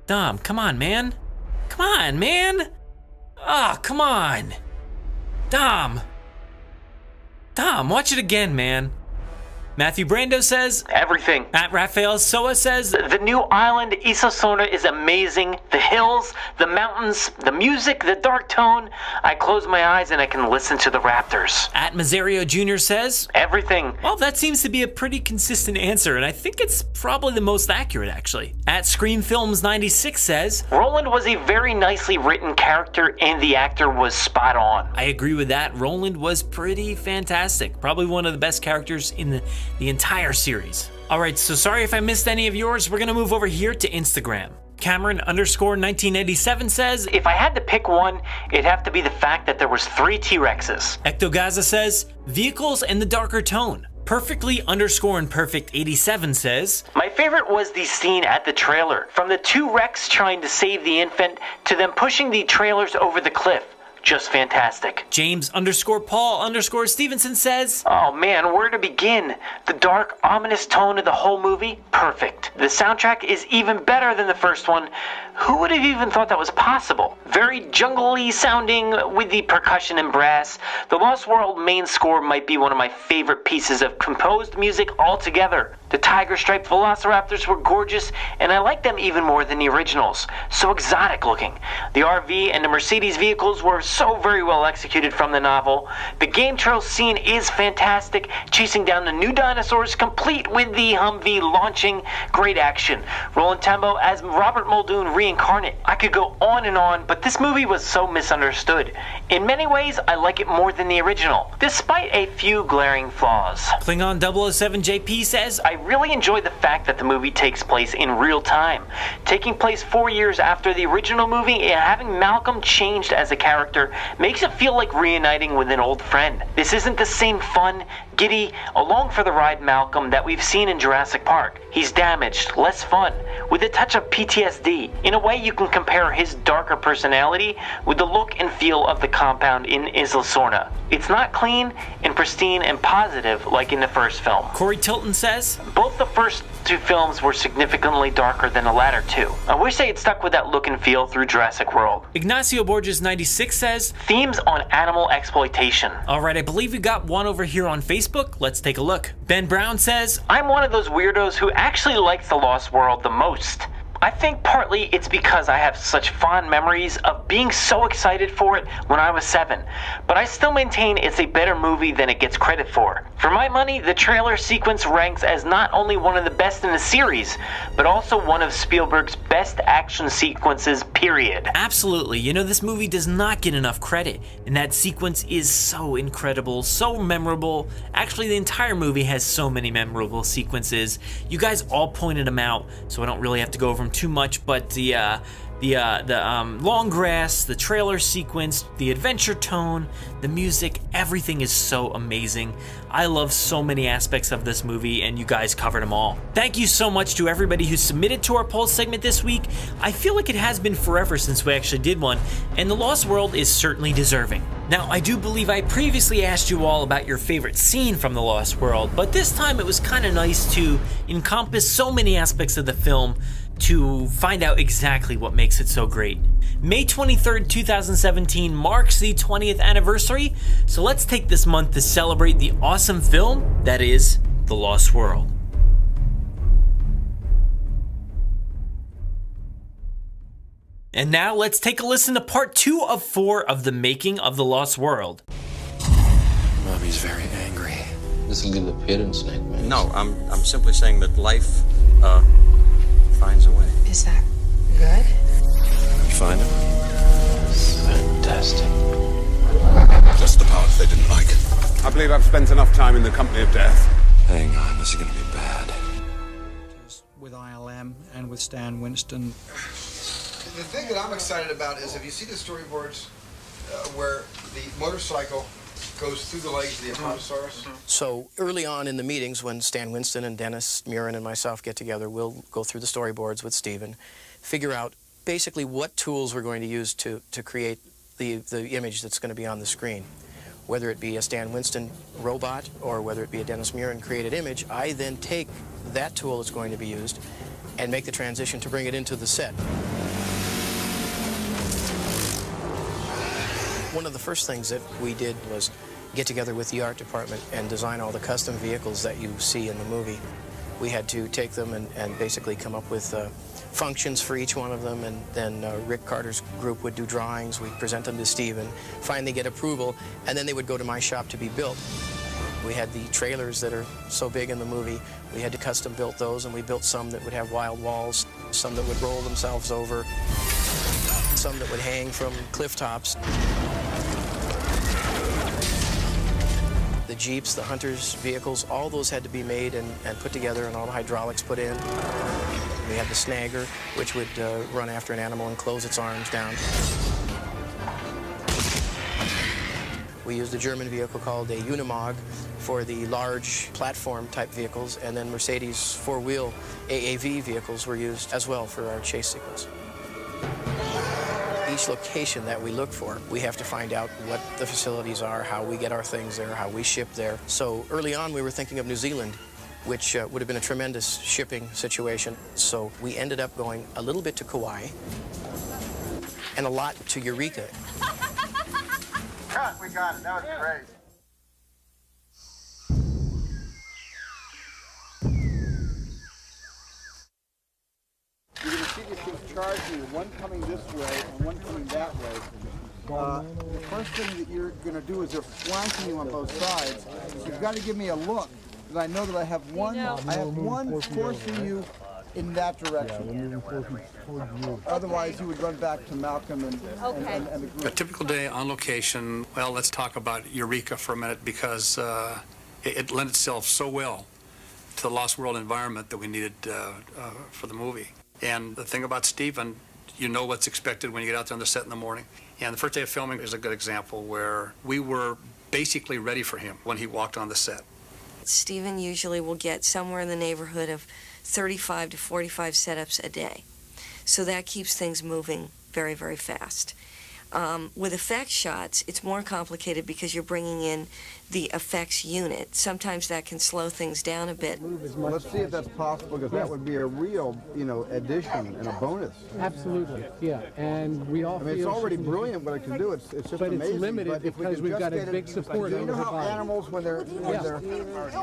G: Dom, come on, man. Come on, man. Ah, come on. Dom, watch it again, man. Matthew Brando says, everything. At Rafael Soa says, the new island Isosorna is amazing. The hills, the mountains, the music, the dark tone. I close my eyes and I can listen to the raptors. At Mazario Jr. says, everything. Well, that seems to be a pretty consistent answer, and I think it's probably the most accurate, actually. At Scream Films 96 says, Roland was a very nicely written character and the actor was spot on. I agree with that. Roland was pretty fantastic. Probably one of the best characters in the the entire series. Alright, so sorry if I missed any of yours. We're gonna move over here to Instagram. Cameron_1987 says, if I had to pick one, it'd have to be the fact that there was 3 T-Rexes. Ectogaza says, vehicles and the darker tone. Perfectly_perfect87 says, my favorite was the scene at the trailer. From the 2 Rex trying to save the infant to them pushing the trailers over the cliff. Just fantastic. James_Paul_Stevenson says, oh man, where to begin? The dark, ominous tone of the whole movie, perfect. The soundtrack is even better than the first one. Who would have even thought that was possible? Very jungle-y sounding with the percussion and brass. The Lost World main score might be one of my favorite pieces of composed music altogether. The tiger-striped velociraptors were gorgeous, and I like them even more than the originals. So exotic looking. The RV and the Mercedes vehicles were so very well executed from the novel. The game trail scene is fantastic, chasing down the new dinosaurs complete with the Humvee launching. Great action. Roland Tembo as Robert Muldoon reincarnate. I could go on and on, but this movie was so misunderstood. In many ways, I like it more than the original, despite a few glaring flaws. Klingon007JP says, I really enjoy the fact that the movie takes place in real time. Taking place 4 years after the original movie and having Malcolm changed as a character makes it feel like reuniting with an old friend. This isn't the same fun, giddy, along for the ride Malcolm that we've seen in Jurassic Park. He's damaged, less fun, with a touch of PTSD. In a way, you can compare his darker personality with the look and feel of the compound in Isla Sorna. It's not clean and pristine and positive like in the first film. Corey Tilton says, both the first 2 films were significantly darker than the latter 2. I wish they had stuck with that look and feel through Jurassic World. Ignacio Borges 96 says, themes on animal exploitation. Alright, I believe we got one over here on Facebook. Let's take a look. Ben Brown says, I'm one of those weirdos who actually likes The Lost World the most. I think partly it's because I have such fond memories of being so excited for it when I was 7, but I still maintain it's a better movie than it gets credit for. For my money, the trailer sequence ranks as not only one of the best in the series, but also one of Spielberg's best action sequences, period. Absolutely. You know, this movie does not get enough credit, and that sequence is so incredible, so memorable. Actually, the entire movie has so many memorable sequences. You guys all pointed them out, so I don't really have to go over them too much, but the long grass, the trailer sequence, the adventure tone, the music, everything is so amazing. I love so many aspects of this movie, and you guys covered them all. Thank you so much to everybody who submitted to our poll segment this week. I feel like it has been forever since we actually did one, and The Lost World is certainly deserving. Now, I do believe I previously asked you all about your favorite scene from The Lost World, but this time it was kind of nice to encompass so many aspects of the film to find out exactly what makes it so great. May 23rd, 2017 marks the 20th anniversary, so let's take this month to celebrate the awesome film that is The Lost World. And now let's take a listen to part 2 of 4 of The Making of The Lost World.
F: Mommy's very angry.
M: This will give the appearance, Snake Man.
I: No, I'm simply saying that life, finds a way.
A: Is that good?
F: You find him?
M: Fantastic.
D: Just the parts they didn't like.
T: I believe I've spent enough time in the company of death.
F: Hang on, this is gonna be bad.
K: With ILM and with Stan Winston.
P: The thing that I'm excited about is if you see the storyboards where the motorcycle goes through the legs of the Apatosaurus.
N: So early on in the meetings when Stan Winston and Dennis Murin and myself get together, we'll go through the storyboards with Steven, figure out basically what tools we're going to use to create the image that's going to be on the screen. Whether it be a Stan Winston robot or whether it be a Dennis Murin created image, I then take that tool that's going to be used and make the transition to bring it into the set. One of the first things that we did was get together with the art department and design all the custom vehicles that you see in the movie. We had to take them and basically come up with functions for each one of them, and then Rick Carter's group would do drawings. We'd present them to Steven, finally get approval, and then they would go to my shop to be built. We had the trailers that are so big in the movie. We had to custom build those, and we built some that would have wild walls, some that would roll themselves over, some that would hang from cliff tops. The Jeeps, the Hunters vehicles, all those had to be made and put together and all the hydraulics put in. We had the snagger, which would run after an animal and close its arms down. We used a German vehicle called a Unimog for the large platform-type vehicles, and then Mercedes four-wheel AAV vehicles were used as well for our chase sequence. Each location that we look for, we have to find out what the facilities are, how we get our things there, how we ship there. So early on, we were thinking of New Zealand, which would have been a tremendous shipping situation. So we ended up going a little bit to Kauai and a lot to Eureka.
P: Cut, we got it. That was great.
Q: You're going to see these things charging, one coming this way and one coming that way. The first thing that you're going to do is they're flanking you on both sides. You've got to give me a look, that I know that I have one forcing you in that direction. Otherwise, you would run back to Malcolm and the group.
U: A typical day on location, well, let's talk about Eureka for a minute, because it lent itself so well to the Lost World environment that we needed for the movie. And the thing about Stephen, you know what's expected when you get out there on the set in the morning. And the first day of filming is a good example where we were basically ready for him when he walked on the set.
V: Stephen usually will get somewhere in the neighborhood of 35 to 45 setups a day. So that keeps things moving very, very fast. With effects shots, it's more complicated because you're bringing in the effects unit. Sometimes that can slow things down a bit.
Q: Well, let's see if that's possible, because that would be a real, addition and a bonus.
W: Absolutely, yeah. And we all
Q: it's already brilliant what it can do. It's just amazing.
W: But it's limited because we've got a big support.
Q: Do you know how animals, when they're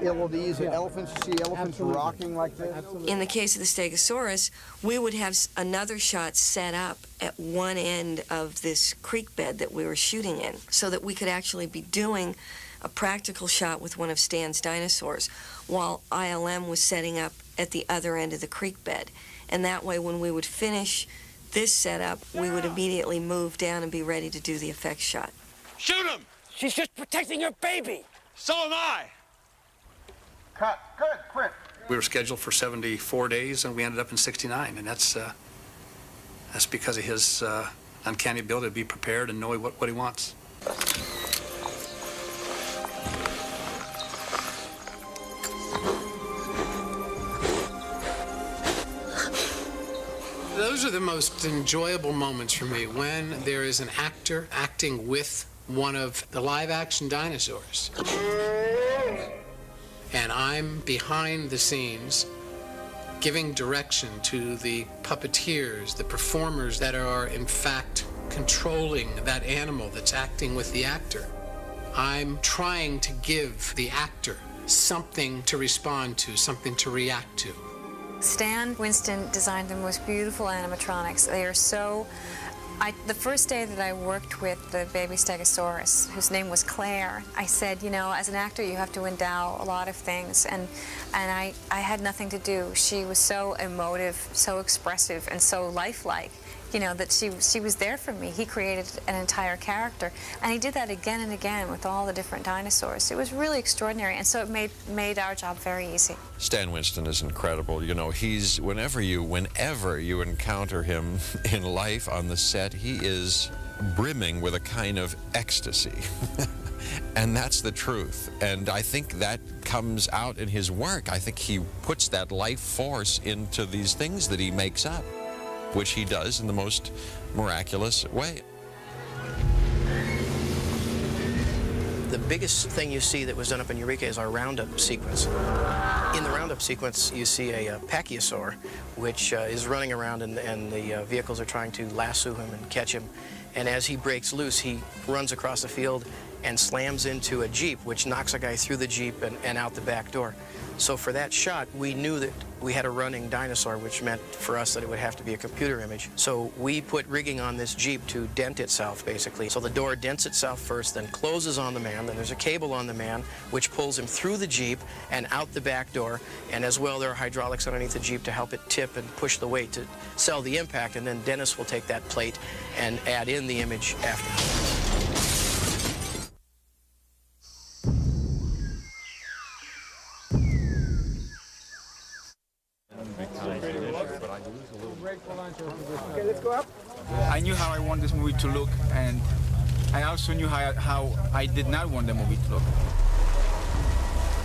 Q: ill at ease, elephants, you see elephants rocking like this?
V: In the case of the Stegosaurus, we would have another shot set up at one end of this creek bed that we were shooting in, so that we could actually be doing a practical shot with one of Stan's dinosaurs, while ILM was setting up at the other end of the creek bed. And that way, when we would finish this setup, we would immediately move down and be ready to do the effects shot.
X: Shoot him!
Q: She's just protecting your baby!
X: So am I!
P: Cut. Good. Quick.
U: We were scheduled for 74 days, and we ended up in 69, and that's because of his uncanny ability to be prepared and know what he wants.
Y: Those are the most enjoyable moments for me, when there is an actor acting with one of the live-action dinosaurs. And I'm behind the scenes giving direction to the puppeteers, the performers that are in fact controlling that animal that's acting with the actor. I'm trying to give the actor something to respond to, something to react to.
Z: Stan Winston designed the most beautiful animatronics. They are so... the first day that I worked with the baby Stegosaurus, whose name was Claire, I said, as an actor, you have to endow a lot of things. And I had nothing to do. She was so emotive, so expressive, and so lifelike, that she was there for me. He created an entire character. And he did that again and again with all the different dinosaurs. It was really extraordinary, and so it made our job very easy.
B: Stan Winston is incredible. He's, whenever you encounter him in life on the set, he is brimming with a kind of ecstasy. And that's the truth. And I think that comes out in his work. I think he puts that life force into these things that he makes up, which he does in the most miraculous way.
N: The biggest thing you see that was done up in Eureka is our roundup sequence. In the roundup sequence, you see a pachyosaur, which is running around, and the vehicles are trying to lasso him and catch him. And as he breaks loose, he runs across the field and slams into a Jeep, which knocks a guy through the Jeep and out the back door. So for that shot, we knew that we had a running dinosaur, which meant for us that it would have to be a computer image. So we put rigging on this Jeep to dent itself, basically. So the door dents itself first, then closes on the man, then there's a cable on the man, which pulls him through the Jeep and out the back door. And as well, there are hydraulics underneath the Jeep to help it tip and push the weight to sell the impact, and then Dennis will take that plate and add in the image after.
Q: Okay, let's go up.
E: I knew how I want this movie to look, and I also knew how I did not want the movie to look.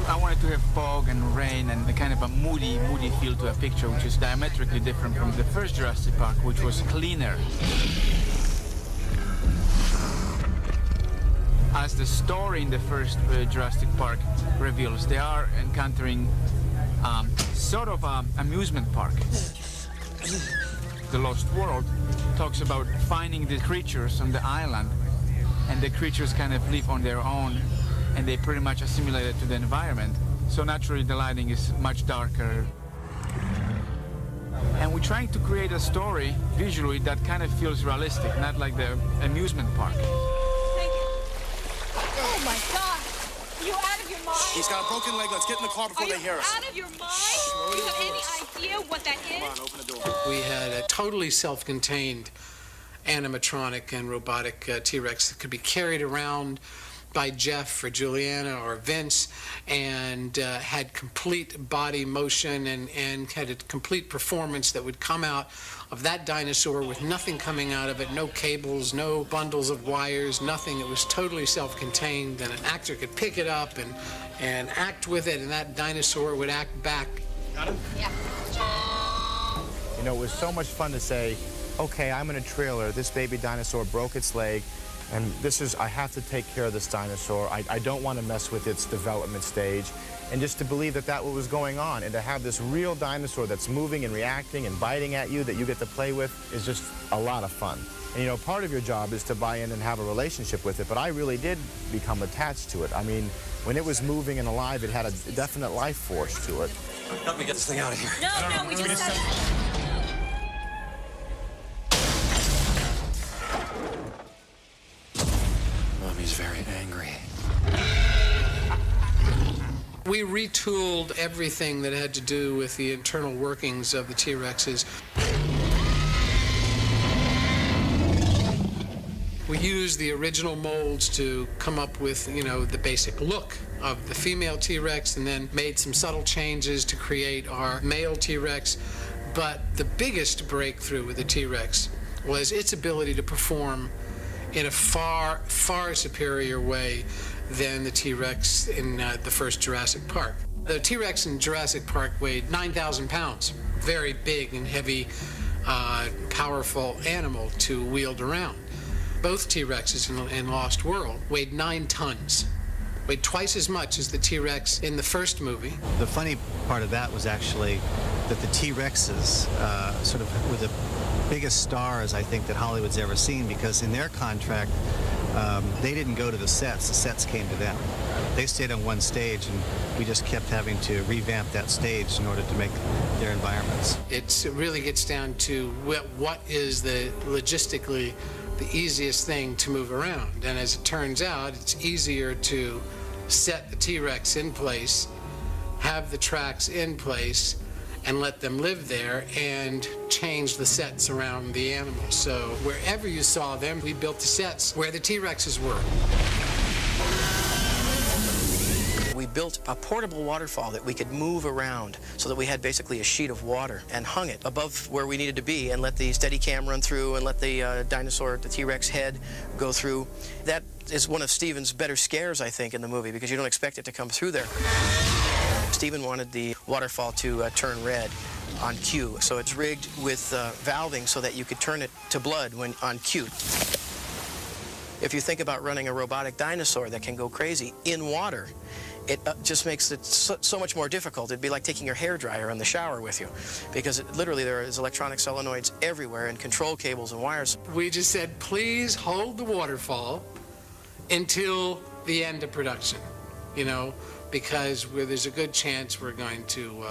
E: I wanted to have fog and rain and a kind of a moody feel to a picture, which is diametrically different from the first Jurassic Park, which was cleaner. As the story in the first Jurassic Park reveals, they are encountering sort of an amusement park. The Lost World talks about finding the creatures on the island, and the creatures kind of live on their own, and they pretty much assimilated to the environment. So naturally the lighting is much darker. And we're trying to create a story visually that kind of feels realistic, not like the amusement park.
H: Oh my God! Are you out of your mind?
D: He's got a broken leg. Let's get in the car before they hear us.
H: Out of your mind? Do you have any idea what that is?
D: Come on, open the door.
Y: We had a totally self-contained animatronic and robotic T-Rex that could be carried around by Jeff or Juliana or Vince, and had complete body motion and had a complete performance that would come out of that dinosaur with nothing coming out of it, no cables, no bundles of wires, nothing. It was totally self-contained, and an actor could pick it up and act with it, and that dinosaur would act back.
H: Got him? Yeah.
J: You know, it was so much fun to say, okay, I'm in a trailer, this baby dinosaur broke its leg, and I have to take care of this dinosaur. I don't want to mess with its development stage. And just to believe that what was going on, and to have this real dinosaur that's moving and reacting and biting at you that you get to play with is just a lot of fun. And you know, part of your job is to buy in and have a relationship with it, but I really did become attached to it. I mean, when it was moving and alive, it had a definite life force to it.
D: Help me get this thing out of here.
H: No, we just had...
D: Mommy's very angry.
Y: We retooled everything that had to do with the internal workings of the T-Rexes. We used the original molds to come up with, you know, the basic look of the female T-Rex, and then made some subtle changes to create our male T-Rex. But the biggest breakthrough with the T-Rex was its ability to perform in a far, far superior way than the T-Rex in the first Jurassic Park. The T-Rex in Jurassic Park weighed 9,000 pounds. Very big and heavy, powerful animal to wield around. Both T-Rexes in Lost World weighed 9 tons. Weighed twice as much as the T-Rex in the first movie.
L: The funny part of that was actually that the T-Rexes sort of were the biggest stars, I think, that Hollywood's ever seen, because in their contract, they didn't go to the sets came to them. They stayed on one stage, and we just kept having to revamp that stage in order to make their environments.
Y: It really gets down to what is logistically the easiest thing to move around. And as it turns out, it's easier to set the T-Rex in place, have the tracks in place, and let them live there, and change the sets around the animals. So wherever you saw them, we built the sets where the T-Rexes were.
N: We built a portable waterfall that we could move around so that we had basically a sheet of water, and hung it above where we needed to be, and let the Steadicam run through, and let the dinosaur, the T-Rex head, go through. That is one of Steven's better scares, I think, in the movie, because you don't expect it to come through there. Steven wanted the waterfall to turn red on cue, so it's rigged with valving so that you could turn it to blood when on cue. If you think about running a robotic dinosaur that can go crazy in water, it just makes it so much more difficult. It'd be like taking your hairdryer in the shower with you, because literally there is electronic solenoids everywhere and control cables and wires.
Y: We just said, please hold the waterfall until the end of production, you know, because there's a good chance we're going to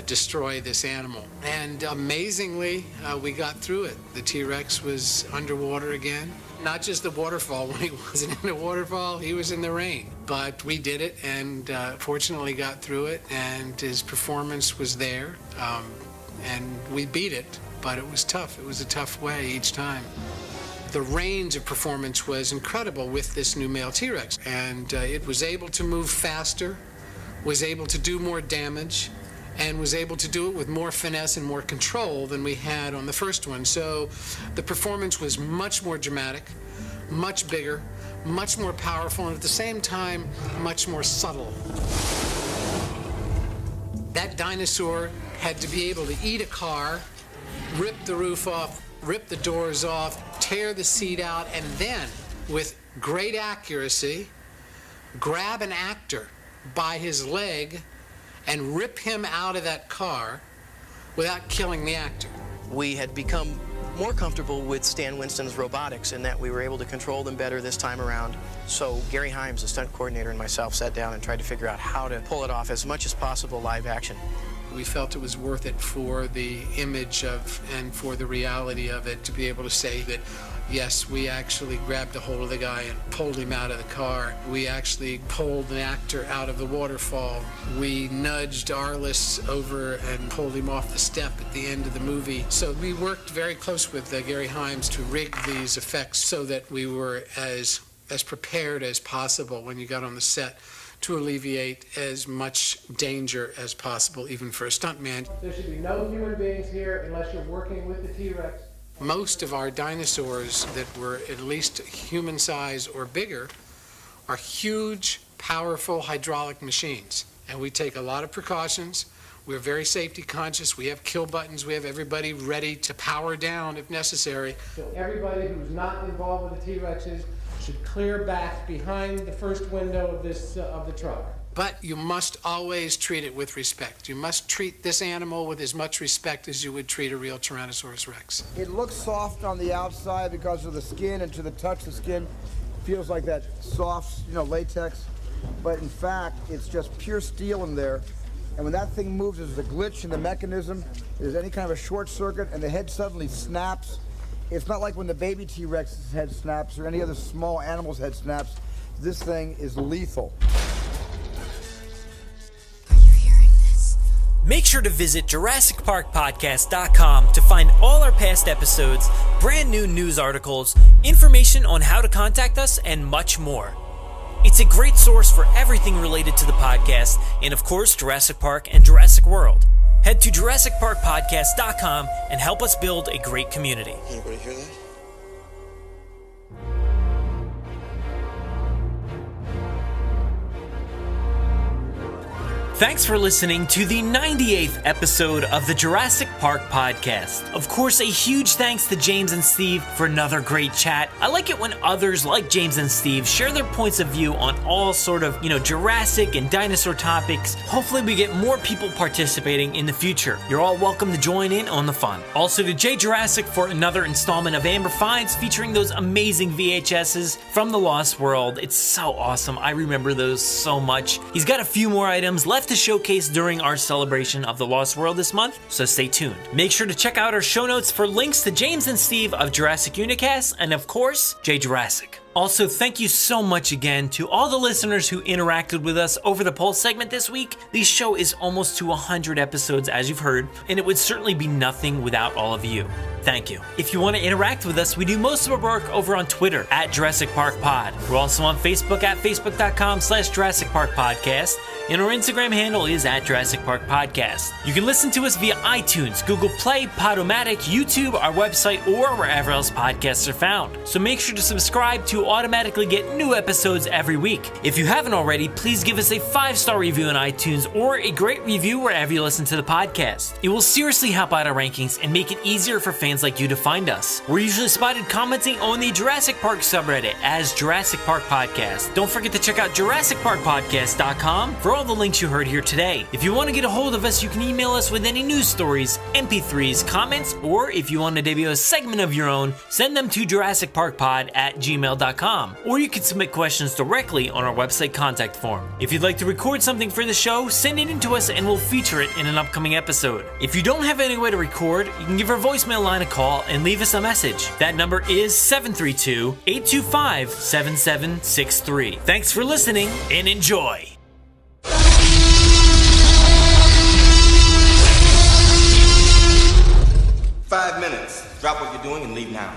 Y: destroy this animal. And amazingly, we got through it. The T-Rex was underwater again. Not just the waterfall. When he wasn't in the waterfall, he was in the rain. But we did it, and fortunately got through it, and his performance was there, and we beat it, but it was tough. It was a tough way each time. The range of performance was incredible with this new male T-Rex, and it was able to move faster, was able to do more damage, and was able to do it with more finesse and more control than we had on the first one. So the performance was much more dramatic, much bigger, much more powerful, and at the same time, much more subtle. That dinosaur had to be able to eat a car, rip the roof off, rip the doors off, tear the seat out, and then, with great accuracy, grab an actor by his leg and rip him out of that car without killing the actor.
N: We had become more comfortable with Stan Winston's robotics in that we were able to control them better this time around. So Gary Himes, the stunt coordinator, and myself sat down and tried to figure out how to pull it off as much as possible live action.
Y: We felt it was worth it for the image of and for the reality of it to be able to say that, yes, we actually grabbed a hold of the guy and pulled him out of the car. We actually pulled an actor out of the waterfall. We nudged Arliss over and pulled him off the step at the end of the movie. So we worked very close with Gary Himes to rig these effects so that we were as prepared as possible when you got on the set to alleviate as much danger as possible, even for a stuntman.
W: There should be no human beings here unless you're working with the T-Rex.
Y: Most of our dinosaurs that were at least human size or bigger are huge, powerful hydraulic machines. And we take a lot of precautions. We're very safety conscious. We have kill buttons. We have everybody ready to power down if necessary.
W: So everybody who's not involved with the T-Rexes should clear back behind the first window of the truck.
Y: But you must always treat it with respect. You must treat this animal with as much respect as you would treat a real Tyrannosaurus Rex.
Q: It looks soft on the outside because of the skin, and to the touch, the skin feels like that soft, latex. But in fact, it's just pure steel in there. And when that thing moves, there's a glitch in the mechanism. There's any kind of a short circuit, and the head suddenly snaps. It's not like when the baby T-Rex's head snaps or any other small animal's head snaps. This thing is lethal.
C: Make sure to visit JurassicParkPodcast.com to find all our past episodes, brand new news articles, information on how to contact us, and much more. It's a great source for everything related to the podcast and, of course, Jurassic Park and Jurassic World. Head to JurassicParkPodcast.com and help us build a great community.
D: Anybody hear that?
C: Thanks for listening to the 98th episode of the Jurassic Park Podcast. Of course, a huge thanks to James and Steve for another great chat. I like it when others like James and Steve share their points of view on all sort of, Jurassic and dinosaur topics. Hopefully we get more people participating in the future. You're all welcome to join in on the fun. Also to Jaye Jurassick for another installment of Amber Finds featuring those amazing VHSs from The Lost World. It's so awesome. I remember those so much. He's got a few more items left to showcase during our celebration of The Lost World this month, so stay tuned. Make sure to check out our show notes for links to James and Steve of Jurassic Unicast and, of course, Jaye Jurassick. Also, thank you so much again to all the listeners who interacted with us over the poll segment this week. The show is almost to 100 episodes, as you've heard, and it would certainly be nothing without all of you. Thank you. If you want to interact with us, we do most of our work over on Twitter at Jurassic Park Pod. We're also on Facebook at facebook.com/Jurassic Park Podcast, and our Instagram handle is at Jurassic Park Podcast. You can listen to us via iTunes, Google Play, Podomatic, YouTube, our website, or wherever else podcasts are found. So make sure to subscribe to automatically get new episodes every week. If you haven't already, please give us a 5-star review on iTunes or a great review wherever you listen to the podcast. It will seriously help out our rankings and make it easier for fans like you to find us. We're usually spotted commenting on the Jurassic Park subreddit as Jurassic Park Podcast. Don't forget to check out JurassicParkPodcast.com for all the links you heard here today. If you want to get a hold of us, you can email us with any news stories, MP3s, comments, or if you want to debut a segment of your own, send them to JurassicParkPod@gmail.com. Or you can submit questions directly on our website contact form. If you'd like to record something for the show, send it in to us and we'll feature it in an upcoming episode. If you don't have any way to record, you can give our voicemail line a call and leave us a message. That number is 732-825-7763. Thanks for listening and enjoy.
G: 5 minutes. Drop what you're doing and leave now.